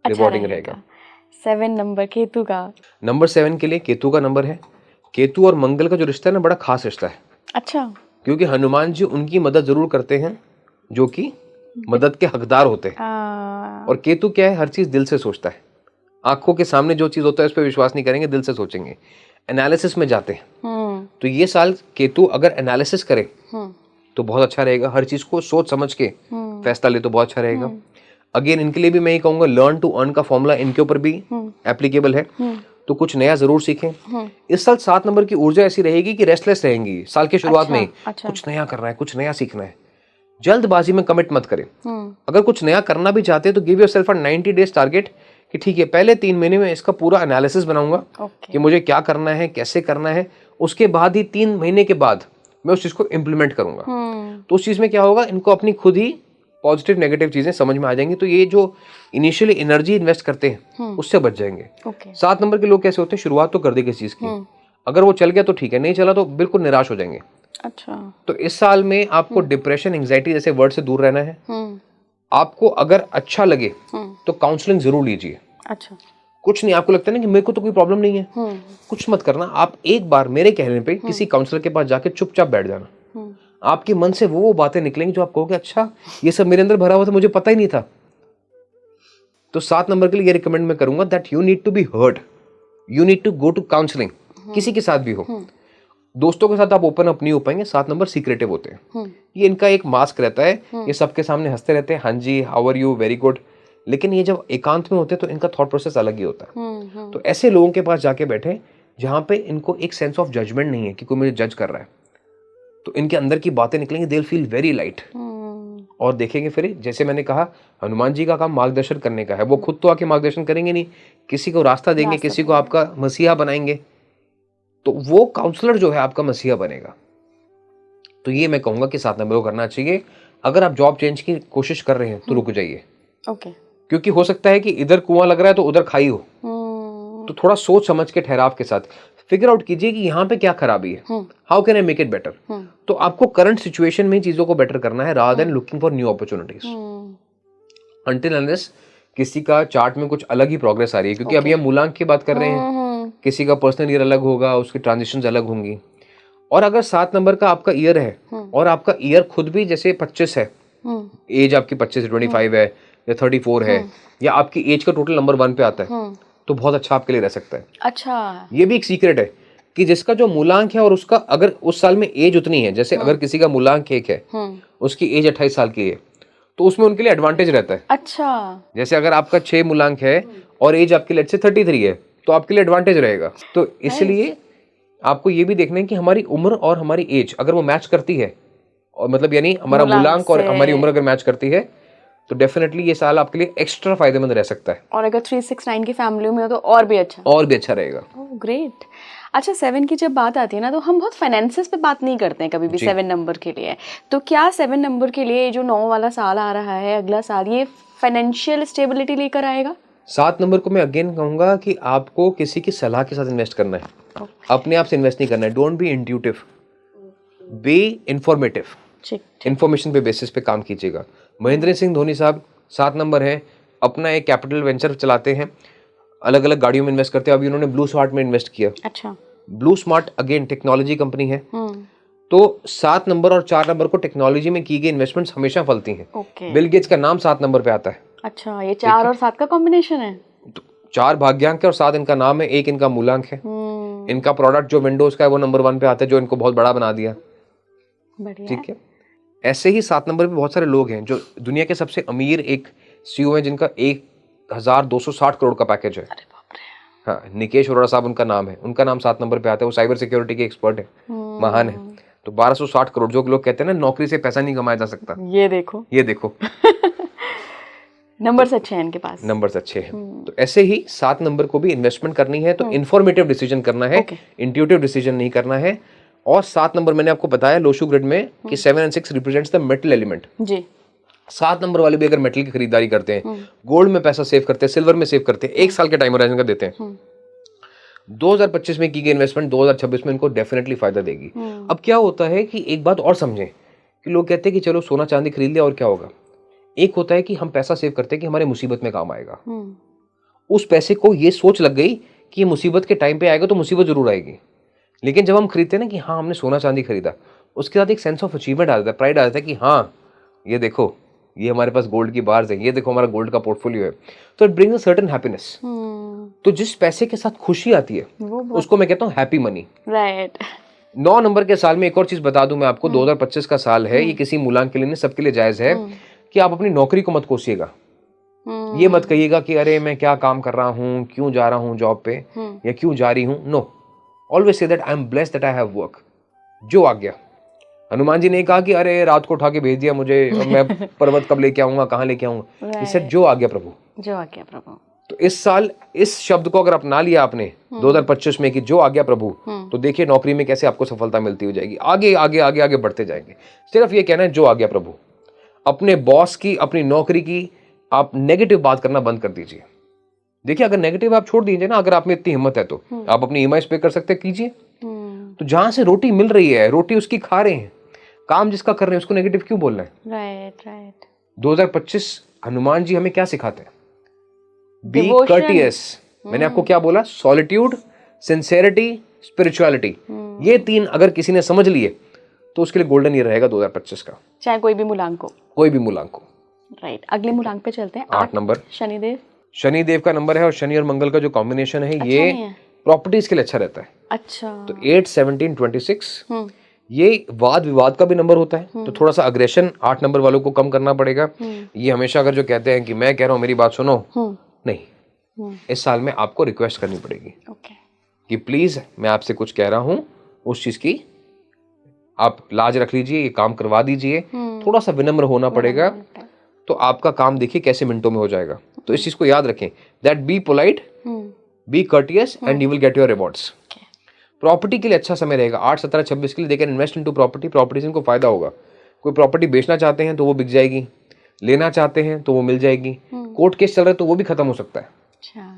रिवॉर्डिंग रहेगा।
7 नंबर केतु का।
नंबर 7 के लिए केतु का नंबर है। केतु और मंगल का जो रिश्ता है ना, बड़ा खास रिश्ता है।
अच्छा।
क्योंकि हनुमान जी उनकी मदद जरूर करते हैं जो कि मदद के हकदार होते हैं। और केतु क्या है, हर चीज दिल से सोचता है। आंखों के सामने जो चीज होता है उस पर विश्वास नहीं करेंगे, दिल से सोचेंगे, एनालिसिस में जाते हैं। तो ये साल केतु अगर एनालिसिस करे तो बहुत अच्छा रहेगा। हर चीज को सोच समझ के फैसला ले तो बहुत अच्छा रहेगा। अगेन इनके लिए भी मैं ये कहूंगा लर्न टू अर्न का फॉर्मूला इनके ऊपर भी एप्लीकेबल है। तो कुछ नया जरूर सीखें। इस साल 7 नंबर की ऊर्जा ऐसी रहेगी कि रेस्टलेस रहेंगी साल के शुरुआत में। कुछ नया करना है, कुछ नया सीखना है, जल्दबाजी में कमिट मत करें। अगर कुछ नया करना भी चाहते हैं तो गिव योरसेल्फ अ 90 डेज टारगेट कि ठीक है पहले 3 महीने में इसका पूरा एनालिसिस बनाऊंगा
ओके
कि मुझे क्या करना है, कैसे करना है, उसके बाद ही 3 महीने के बाद मैं उस चीज़ को इम्प्लीमेंट करूंगा। तो उस चीज़ में क्या होगा, इनको अपनी खुद ही पॉजिटिव नेगेटिव चीज़ें समझ में आ जाएंगी, तो ये जो इनिशियली एनर्जी इन्वेस्ट करते हैं उससे बच जाएंगे।
ओके
7 नंबर के लोग कैसे होते हैं, शुरुआत तो कर दी किसी चीज़ की, अगर वो चल गया तो ठीक है, नहीं चला तो बिल्कुल निराश हो जाएंगे।
अच्छा
तो इस साल में आपको डिप्रेशन, एंग्जाइटी जैसे वर्ड से दूर रहना है। आपको अगर अच्छा लगे तो काउंसलिंग जरूर लीजिए।
अच्छा
कुछ नहीं, आपको लगता है ना कि मेरे को तो कोई प्रॉब्लम नहीं है, कुछ मत करना, आप एक बार मेरे कहने पे किसी काउंसलर के पास जाके चुपचाप बैठ जाना। आपके मन से वो बातें निकलेंगी जो आप कहोगे अच्छा ये सब मेरे अंदर भरा हुआ था, मुझे पता ही नहीं था। तो 7 नंबर के लिए ये रिकमेंड मैं करूंगा that you need to be heard, you need to go to counselling, किसी के साथ भी हो। दोस्तों के साथ आप ओपन अप नहीं हो पाएंगे। 7 नंबर सीक्रेटिव होते हैं, ये इनका एक मास्क रहता है, ये सबके सामने हंसते रहते हैं, हाँ जी how are you, very good, लेकिन ये जब एकांत में होते हैं तो इनका थॉट प्रोसेस अलग ही होता है। तो ऐसे लोगों के पास जाके बैठे जहां पे इनको एक सेंस ऑफ जजमेंट नहीं है कि कोई मुझे जज कर रहा है, तो इनके अंदर की बातें निकलेंगी, they will feel very light. और देखेंगे फिर जैसे मैंने कहा, हनुमान जी का काम मार्गदर्शन करने का है, वो खुद तो आके मार्गदर्शन करेंगे नहीं, किसी को रास्ता देंगे, किसी को आपका मसीहा बनाएंगे, तो वो काउंसलर जो है आपका मसीहा बनेगा। तो ये मैं कहूंगा कि 7 नंबर को करना चाहिए। अगर आप जॉब चेंज की कोशिश कर रहे हैं तो रुक जाइए,
ओके
क्योंकि हो सकता है कि इधर कुआं लग रहा है तो उधर खाई हो। तो थोड़ा सोच समझ के, ठहराव के साथ फिगर आउट कीजिए कि यहाँ पे क्या खराबी है, how can I make it better. तो आपको करंट सिचुएशन में चीजों को बेटर करना है rather than looking for new opportunities. Until unless किसी का चार्ट में कुछ अलग ही प्रोग्रेस आ रही है, क्योंकि अभी हम मूलांक की बात कर रहे हैं, किसी का पर्सनल ईयर अलग होगा, उसकी ट्रांजिशंस अलग होंगी। और अगर 7 नंबर का आपका ईयर है और आपका ईयर खुद भी जैसे 25 है, एज आपकी 25 25 है या 34 है, या आपकी एज का टोटल नंबर 1 पे आता है, तो बहुत अच्छा आपके लिए रह सकता है।
अच्छा
ये भी एक सीक्रेट है कि जिसका जो मूलांक है और उसका अगर उस साल में एज उतनी है, जैसे अगर किसी का मूलांक 1 है, उसकी एज 28 साल की है, तो उसमें उनके लिए एडवांटेज रहता है।
अच्छा
जैसे अगर आपका 6 मूलांक है और एज आपकी लेट से 33 है, तो आपके लिए एडवांटेज रहेगा। तो इसलिए आपको ये भी देखना है कि हमारी उम्र और हमारी एज अगर वो मैच करती है, और मतलब यानी हमारा मूलांक और हमारी उम्र अगर मैच करती है, तो डेफिनेटली ये साल आपके लिए एक्स्ट्रा फायदेमंद रह सकता है।
और अगर 369 की फैमिली में हो तो और भी अच्छा
रहेगा।
ग्रेट। अच्छा 7 की जब बात आती है ना, तो हम बहुत फाइनेंसेस पे बात नहीं करते हैं कभी भी 7 नंबर के लिए। तो क्या 7 नंबर के लिए जो 9 वाला साल आ रहा है, अगला साल, ये फाइनेंशियल स्टेबिलिटी लेकर आएगा?
7 नंबर को मैं अगेन कहूंगा कि आपको किसी की सलाह के साथ इन्वेस्ट करना है, अपने आप से इन्वेस्ट नहीं करना है। Don't be intuitive, be informative, information पे बेसिस पे काम कीजिएगा। महेंद्र सिंह धोनी साहब 7 नंबर हैं, अपना एक कैपिटल वेंचर चलाते हैं, अलग अलग गाड़ियों में इन्वेस्ट करते हैं। अभी उन्होंने ब्लू स्मार्ट में इन्वेस्ट किया।
अच्छा,
blue smart again technology company है। तो 7 नंबर और 4 नंबर को टेक्नोलॉजी में की गई इन्वेस्टमेंट्स हमेशा फलती हैं। बिल गेट्स का नाम 7 नंबर पे आता है।
अच्छा, ये 4 और 7 का कॉम्बिनेशन है।
तो 4 भाग्यांक है और 7 इनका नाम है, 1 इनका मूलांक है। इनका प्रोडक्ट जो विंडोज का है वो नंबर 1 पे आता है, जो इनको बहुत बड़ा बना दिया। ठीक है, ऐसे ही 7 नंबर पे बहुत सारे लोग हैं जो दुनिया के सबसे अमीर एक सीईओ हैं, जिनका 1260 करोड़ का पैकेज है। हाँ, निकेश अरोड़ा साहब उनका नाम है, उनका नाम 7 नंबर पे आता है। वो साइबर सिक्योरिटी के एक्सपर्ट है, महान है। तो 1260 करोड़, जो लोग कहते हैं ना नौकरी से पैसा नहीं कमाया जा सकता, ये देखो
नंबर्स अच्छे हैं इनके पास,
नंबर्स अच्छे हैं। तो ऐसे ही 7 नंबर को भी इन्वेस्टमेंट करनी है तो इन्फॉर्मेटिव डिसीजन करना है, इंट्यूटिव डिसीजन नहीं करना है। और 7 नंबर मैंने आपको बताया लोशू ग्रिड में कि 7 और 6 represents the metal element G. 7 number वाले भी अगर मेटल की खरीदारी करते हैं, गोल्ड में पैसा सेव करते हैं, सिल्वर में सेव करते हैं, 1 साल के टाइम होराइजन का देते हैं, 2025 में की गई इन्वेस्टमेंट 2026 में इनको डेफिनेटली फायदा देगी। अब क्या होता है कि एक बात और समझें कि लोग कहते हैं कि चलो सोना चांदी खरीद लिया और क्या होगा। एक होता है कि हम पैसा सेव करते हैं कि हमारे मुसीबत में काम आएगा। उस पैसे को ये सोच लग गई कि ये मुसीबत के टाइम पे आएगा तो मुसीबत जरूर आएगी। लेकिन जब हम खरीदते हैं ना कि हाँ हमने सोना चांदी खरीदा, उसके साथ एक सेंस ऑफ अचीवमेंट आ जाता है, प्राइड आ जाता है कि हाँ ये देखो ये हमारे पास गोल्ड की बार्स है, ये देखो हमारा गोल्ड का पोर्टफोलियो है। तो it brings a certain happiness. तो जिस पैसे के साथ खुशी आती है उसको मैं कहता हूँ हैप्पी मनी। राइट। 9 नंबर के साल में एक और चीज बता दूं मैं आपको, 2025 का साल है, ये किसी मूलांक के लिए नहीं, सबके लिए जायज है कि आप अपनी नौकरी को मत कोसिएगा। ये मत कहिएगा कि अरे मैं क्या काम कर रहा हूँ, क्यों जा रहा हूँ जॉब पे या क्यों जा रही हूँ। No, always say that I am blessed that I have work. जो आ गया, हनुमान जी ने कहा कि अरे रात को उठा के भेज दिया मुझे, मैं पर्वत कब लेके आऊंगा, कहाँ लेके आऊंगा। He said, जो आ गया प्रभु, जो आ गया प्रभु। तो इस साल इस शब्द को अगर अपना लिया आपने 2025 में कि जो आ गया प्रभु, तो देखिए नौकरी में कैसे आपको सफलता मिलती हो जाएगी, आगे आगे आगे आगे बढ़ते जाएंगे। सिर्फ ये कहना है जो आ गया प्रभु। अपने बॉस की, अपनी नौकरी की आप नेगेटिव बात करना बंद कर दीजिए। देखिए अगर नेगेटिव आप छोड़ दीजिए ना, अगर आप में इतनी हिम्मत है तो आप अपनी ईएमआई पे कर सकते हैं, कीजिए। तो जहां से रोटी मिल रही है, रोटी उसकी खा रहे हैं, काम जिसका कर रहे हैं, उसको नेगेटिव क्यों बोलना है?
Right right.
2025 हनुमान जी हमें क्या सिखाते हैं? Be
Devotion.
कर्टियस। मैंने आपको क्या बोला? Solitude, sincerity, spirituality. ये 3 अगर किसी ने समझ लिए तो उसके लिए गोल्डन ईयर रहेगा 2025 का,
चाहे कोई भी मूलांक हो।
कोई भी मूलांक हो।
राइट, अगले मूलांक पे चलते हैं।
8 नंबर
शनिदेव।
शनिदेव का नंबर है, और शनि और मंगल का जो कॉम्बिनेशन है
अच्छा
ये
नहीं है?
प्रॉपर्टीज के लिए अच्छा रहता है।
अच्छा।
तो 8, 17, 26 ये वाद विवाद का भी नंबर होता है, तो थोड़ा सा अग्रेशन 8 नंबर वालों को कम करना पड़ेगा। ये हमेशा अगर जो कहते हैं कि मैं कह रहा हूँ मेरी बात सुनो, नहीं, इस साल में आपको रिक्वेस्ट करनी पड़ेगी कि प्लीज मैं आपसे कुछ कह रहा हूँ, उस चीज की आप लाज रख लीजिए, ये काम करवा दीजिए। थोड़ा सा विनम्र होना पड़ेगा, तो आपका काम देखिए कैसे मिनटों में हो जाएगा। तो इस चीज को याद रखें, that be polite, be courteous and you will get your rewards. Property के लिए अच्छा समय रहेगा 8, 17, 26 के लिए। They can invest into property, property से इनको फायदा होगा। कोई प्रॉपर्टी बेचना चाहते हैं तो वो बिक जाएगी, लेना चाहते हैं तो वो मिल जाएगी, कोर्ट केस चल रहा है तो वो भी खत्म हो सकता है।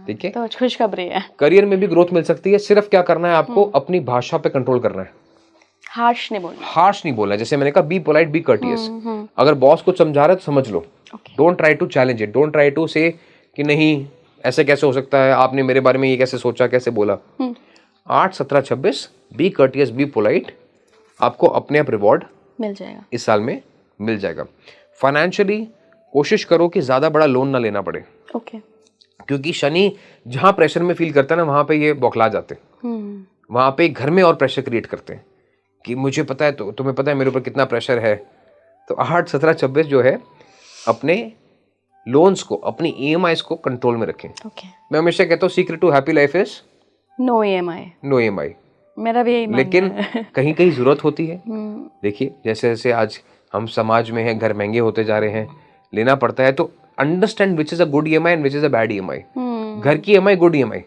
ठीक है,
तो खुशखबरी है।
करियर में भी ग्रोथ मिल सकती है। सिर्फ क्या करना है आपको, अपनी भाषा पे कंट्रोल करना है,
हार्श नहीं बोलना।
हार्श नहीं बोलना है। जैसे मैंने कहा बी पोलाइट, बी कर्टियस। अगर बॉस कुछ समझा रहा है तो समझ लो, don't try to challenge it, don't try to say कि नहीं ऐसे कैसे हो सकता है, आपने मेरे बारे में ये कैसे सोचा, कैसे बोला। 8, 17, 26 बी कर्टियस, बी पोलाइट, आपको अपने आप रिवॉर्ड
मिल जाएगा,
इस साल में मिल जाएगा। फाइनेंशियली कोशिश करो कि ज्यादा बड़ा लोन ना लेना पड़े, क्योंकि शनि जहां प्रेशर में फील करता है ना, वहां पे ये बौखला जाते हैं, वहां पे घर में और प्रेशर क्रिएट करते हैं कि मुझे पता है, तो तुम्हें पता है मेरे ऊपर कितना प्रेशर है। तो 8, 17, 26 जो है अपने लोन्स को, अपनी ईएमआईज को कंट्रोल में रखें। मैं हमेशा कहता हूँ secret to happy life is
no EMI.
No EMI.
मेरा भी यही मानना
लेकिन
है।
कहीं कहीं जरूरत होती है। देखिए जैसे जैसे आज हम समाज में हैं, घर महंगे होते जा रहे हैं, लेना पड़ता है। तो understand which is a good EMI and which is a bad EMI. घर की EMI good EMI,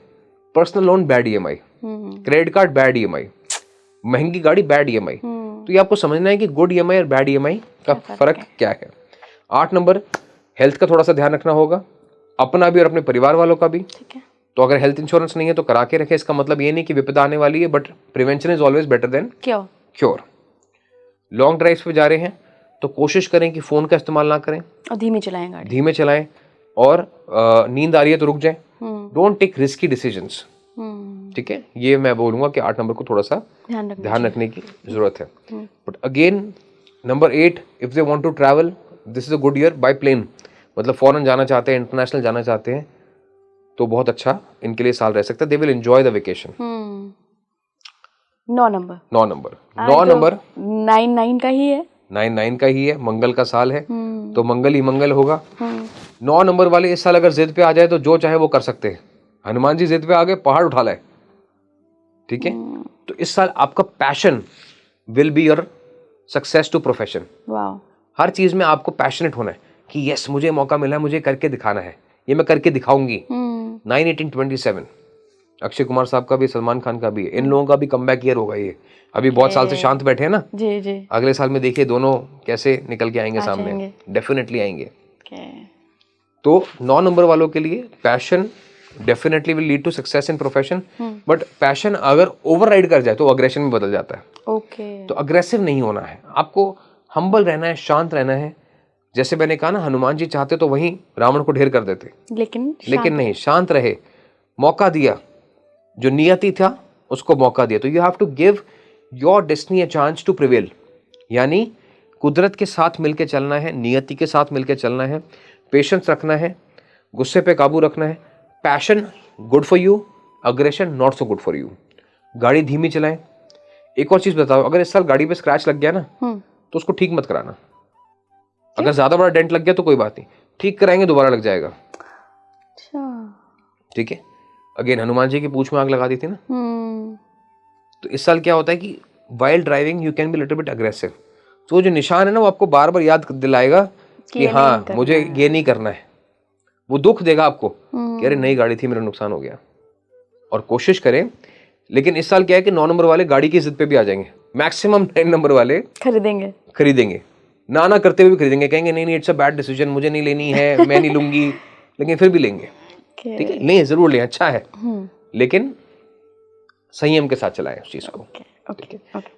personal loan bad EMI, credit card bad EMI, महंगी गाड़ी बैड ईएमआई। तो ये आपको समझना है कि गुड ईएमआई और बैड ईएमआई का फर्क क्या है। 8 नंबर हेल्थ का थोड़ा सा ध्यान रखना होगा, अपना भी और अपने परिवार वालों का भी।
ठीक है।
तो अगर हेल्थ इंश्योरेंस नहीं है तो करा के रखें। इसका मतलब ये नहीं कि विपदा आने वाली है, but prevention is always better than cure. Long drives पे जा रहे हैं तो कोशिश करें कि फोन का इस्तेमाल ना करें और
धीमे चलाएं गाड़ी,
धीमे चलाएं। और नींद आ रही है तो रुक जाएं। Don't take risky decisions. ठीक है, ये मैं बोलूंगा कि 8 नंबर को थोड़ा सा ध्यान रखने की जरूरत है। But again number 8, if they want to travel, this is a good year by plane. मतलब फॉरेन जाना चाहते हैं, इंटरनेशनल जाना चाहते हैं, तो बहुत अच्छा इनके लिए साल रह सकता है। They will enjoy the vacation.
9 number
9 number
9 का ही है,
9 का ही है, मंगल का साल है, तो मंगल ही मंगल होगा। 9 नंबर वाले इस साल अगर जिद पे आ जाए तो जो चाहे वो कर सकते हैं। हनुमान जी जिद पे आ गए, पहाड़ उठा लाए। ठीक है, तो इस साल आपका passion will be your success to profession. हर चीज में आपको पैशनेट होना है कि यस मुझे मौका मिला है, मुझे करके दिखाना है, ये मैं करके दिखाऊंगी। 9, 18, 27 अक्षय कुमार साहब का भी, सलमान खान का भी, इन लोगों का भी कमबैक ईयर होगा ये। अभी बहुत साल से शांत बैठे हैं ना
जी जी।
अगले साल में देखिए दोनों कैसे निकल के आएंगे सामने, डेफिनेटली आएंगे। तो 9 नंबर वालों के लिए passion definitely will lead to success in profession. But passion अगर ओवरराइड कर जाए तो अग्रेशन में बदल जाता है। तो अग्रेसिव नहीं होना है, आपको हम्बल रहना है, शांत रहना है। जैसे मैंने कहा ना, हनुमान जी चाहते तो वहीं रावण को ढेर कर देते, लेकिन नहीं, शांत रहे, मौका दिया, जो नियति था उसको मौका दिया। तो you have to give your destiny a chance to prevail. यानी कुदरत के साथ मिलके चलना है, नियति के साथ मिलके चलना है, पेशेंस रखना है, गुस्से पे काबू रखना है। Passion good for you, aggression not so good for you. गाड़ी धीमी चलाएं। एक और चीज बताओ, अगर इस साल गाड़ी पे स्क्रैच लग गया ना तो उसको ठीक मत कराना। अगर ज्यादा बड़ा डेंट लग गया तो कोई बात नहीं, ठीक कराएंगे दोबारा लग जाएगा। ठीक है, अगेन हनुमान जी की पूंछ में आग लगा दी थी ना। तो इस साल क्या होता है कि while driving you can be little bit aggressive. तो जो निशान है ना वो आपको बार बार याद दिलाएगा कि हाँ मुझे ये नहीं करना है। वो दुख देगा आपको कि अरे नई गाड़ी थी, मेरा नुकसान हो गया। और कोशिश करें, लेकिन इस साल क्या है कि 9 नंबर वाले गाड़ी की जिद पे भी आ जाएंगे, मैक्सिमम 10 नंबर वाले खरीदेंगे, ना करते हुए भी खरीदेंगे, कहेंगे नहीं इट्स अ बैड डिसीजन, मुझे नहीं लेनी है, मैं नहीं लूंगी, लेकिन फिर भी लेंगे। ठीक है, लें, जरूर लें, अच्छा है, लेकिन संयम के साथ चलाएं उस चीज को।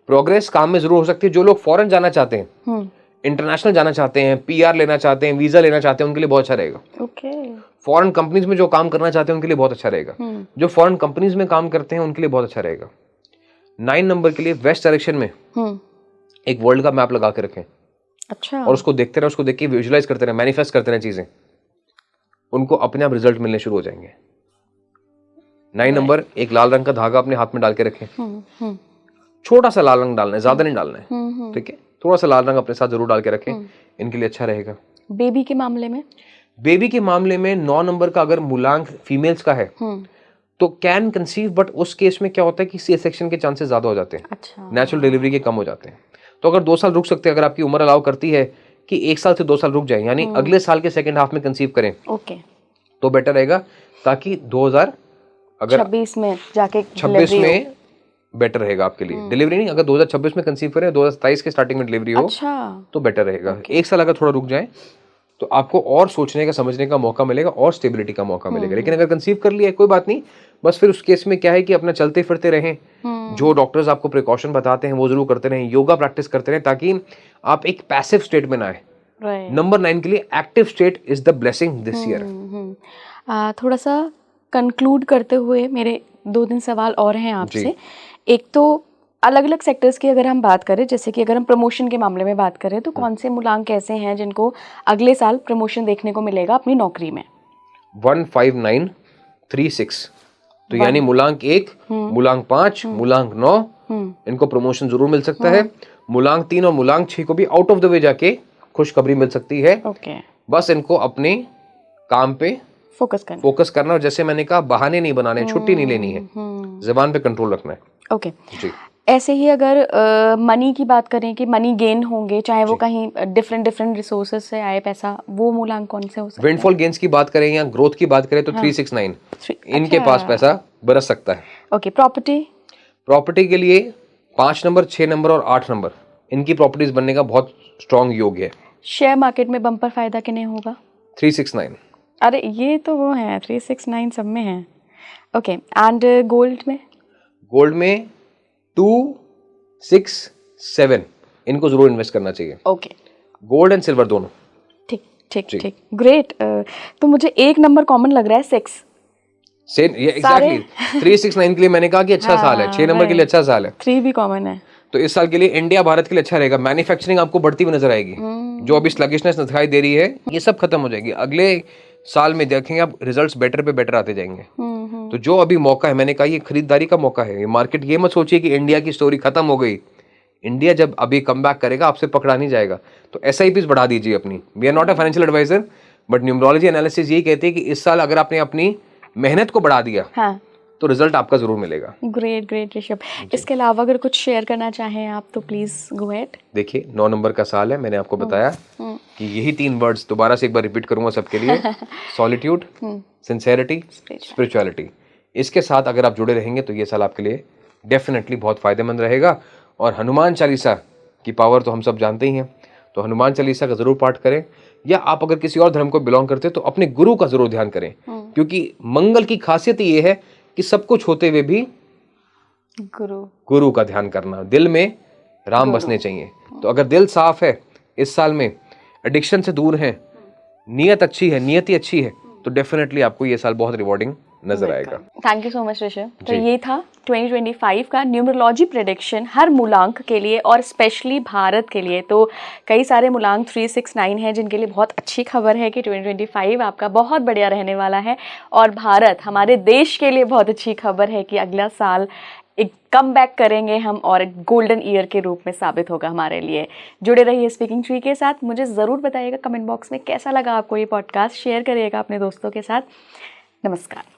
प्रोग्रेस काम में जरूर हो सकती है। जो लोग फॉरेन जाना चाहते हैं, इंटरनेशनल जाना चाहते हैं, पीआर लेना चाहते हैं, वीजा लेना चाहते हैं, उनके लिए बहुत अच्छा रहेगा। फॉरेन कंपनीज में जो काम करना चाहते हैं उनके लिए बहुत अच्छा रहेगा। जो फॉरेन कंपनीज में काम करते हैं उनके लिए बहुत अच्छा रहेगा। 9 नंबर के लिए वेस्ट डायरेक्शन में एक वर्ल्ड का मैप लगा के रखें।
अच्छा।
और उसको देखते रहे, उसको देख के विजुअलाइज करते रहे, मैनिफेस्ट करते रहे चीजें, उनको अपने आप रिजल्ट मिलने शुरू हो जाएंगे। 9 नंबर एक लाल रंग का धागा अपने हाथ में डाल के रखें। छोटा सा लाल रंग डालना है, ज्यादा नहीं डालना है, ठीक है, थोड़ा सा लाल रंग अपने साथ जरूर डाल के रखें, इनके लिए अच्छा रहेगा।
बेबी के मामले में 9 नंबर का अगर मूलांक फीमेल्स का है तो कैन कंसीव, बट उस केस में क्या होता है कि सी सेक्शन के चांसेस ज्यादा हो जाते हैं। अच्छा। नेचुरल डिलीवरी के कम हो जाते हैं। तो अगर 2 साल रुक सकते हैं, अगर आपकी उम्र अलाउ करती है कि 1 साल से 2 साल रुक जाए, यानी अगले साल के सेकंड हाफ में कंसीव करें, तो बेटर रहेगा, ताकि 2026 में जाके
26 में बेटर रहेगा आपके लिए। डिलीवरी नहीं, अगर 2026 में कंसीव करें, 2027 के स्टार्टिंग में डिलीवरी हो, तो बेटर रहेगा। 1 साल अगर थोड़ा रुक जाए तो आपको और सोचने का, समझने का मौका मिलेगा और स्टेबिलिटी का मौका मिलेगा। लेकिन अगर कंसीव कर लिया है, कोई बात नहीं, बस फिर उस केस में क्या है कि अपना चलते फिरते रहें, जो डॉक्टर्स आपको प्रिकॉशन बताते हैं वो जरूर करते रहें, योगा प्रैक्टिस करते रहें, ताकि आप एक पैसिव स्टेट में ना आए। नंबर 9 के लिए active state is the blessing this year.
थोड़ा सा कंक्लूड करते हुए मेरे 2-3 सवाल और हैं आपसे। एक तो अलग अलग सेक्टर्स की अगर हम बात करें, जैसे कि अगर हम प्रमोशन के मामले में बात करें, तो कौन से मूलांक ऐसे हैं जिनको अगले साल प्रमोशन देखने को मिलेगा अपनी नौकरी में?
15936, तो यानी मूलांक 1, मूलांक 5, मूलांक 9, इनको प्रमोशन जरूर मिल सकता है। मूलांक 3 और मूलांक 6 को भी आउट ऑफ द वे जाके खुशखबरी मिल सकती है। बस इनको अपने काम पे फोकस करना, और जैसे मैंने कहा, बहाने नहीं बनाने, छुट्टी नहीं लेनी है, जुबान पे कंट्रोल रखना है। जी।
ऐसे ही अगर मनी की बात करें कि मनी गेन होंगे, चाहे वो कहीं डिफरेंट रिसोर्सेज से आए पैसा, वो मूलांक कौन से हो सकते हैं?
विंडफॉल गेन्स की बात करें या ग्रोथ की बात करें तो 369 इनके पास पैसा बरस सकता है। प्रॉपर्टी के लिए 5 नंबर, 6 नंबर और 8 नंबर, इनकी प्रॉपर्टीज बनने का बहुत स्ट्रॉन्ग योग है।
शेयर मार्केट में बम्पर फायदा किन्हें होगा?
369।
अरे ये तो वो है, 369 सब में है। ओके, एंड गोल्ड में
267, इनको जरूर इन्वेस्ट करना चाहिए। गोल्ड एंड सिल्वर दोनों।
ठीक, ग्रेट। तो मुझे एक नंबर कॉमन लग रहा है, 6।
सेम, एग्जैक्टली 369 के लिए मैंने कहा कि अच्छा साल है, 6 नंबर के लिए अच्छा साल है,
3 भी कॉमन है।
तो इस साल के लिए इंडिया भारत के लिए अच्छा रहेगा। मैन्युफैक्चरिंग आपको बढ़ती हुई नजर आएगी। जो अभी स्लगिशनेस दिखाई दे रही है, ये सब खत्म हो जाएगी। अगले साल में देखेंगे आप, रिजल्ट्स बेटर पे बेटर आते जाएंगे। तो जो अभी मौका है, मैंने कहा ये खरीदारी का मौका है। ये मार्केट, ये मत सोचिए कि इंडिया की स्टोरी खत्म हो गई। इंडिया जब अभी कम बैक करेगा, आपसे पकड़ा नहीं जाएगा। तो SIPs बढ़ा दीजिए अपनी। We are not a financial advisor, but numerology analysis यही कहती है कि इस साल अगर आपने अपनी मेहनत को बढ़ा दिया, तो रिजल्ट आपका जरूर मिलेगा।
ग्रेट ऋषभ। इसके अलावा अगर कुछ शेयर करना चाहें आप तो प्लीज गो अहेड।
देखिए, 9 नंबर का साल है, मैंने आपको बताया कि यही 3 वर्ड्स दोबारा से एक बार रिपीट करूंगा सबके लिए। Solitude, sincerity, spirituality. इसके साथ अगर आप जुड़े रहेंगे तो ये साल आपके लिए डेफिनेटली बहुत फायदेमंद रहेगा। और हनुमान चालीसा की पावर तो हम सब जानते ही हैं, तो हनुमान चालीसा का जरूर पाठ करें। या आप अगर किसी और धर्म को बिलोंग करते हैं तो अपने गुरु का जरूर ध्यान करें, क्योंकि मंगल की खासियत ये है कि सब कुछ होते हुए भी गुरु का ध्यान करना, दिल में राम बसने चाहिए। तो अगर दिल साफ है, इस साल में एडिक्शन से दूर है, नियत अच्छी है, नियति अच्छी है, तो डेफिनेटली आपको ये साल बहुत रिवॉर्डिंग नजर आएगा।
Thank you so much Rishabh. तो ये था 2025 का न्यूमरोलॉजी प्रेडिक्शन हर मूलांक के लिए और स्पेशली भारत के लिए। तो कई सारे मूलांक 369 हैं जिनके लिए बहुत अच्छी खबर है कि 2025 आपका बहुत बढ़िया रहने वाला है। और भारत, हमारे देश के लिए बहुत अच्छी खबर है कि अगला साल एक कम बैक करेंगे हम और एक गोल्डन ईयर के रूप में साबित होगा हमारे लिए। जुड़े रहिए स्पीकिंग ट्री के साथ। मुझे ज़रूर बताइएगा कमेंट बॉक्स में कैसा लगा आपको ये पॉडकास्ट। शेयर करिएगा अपने दोस्तों के साथ। नमस्कार।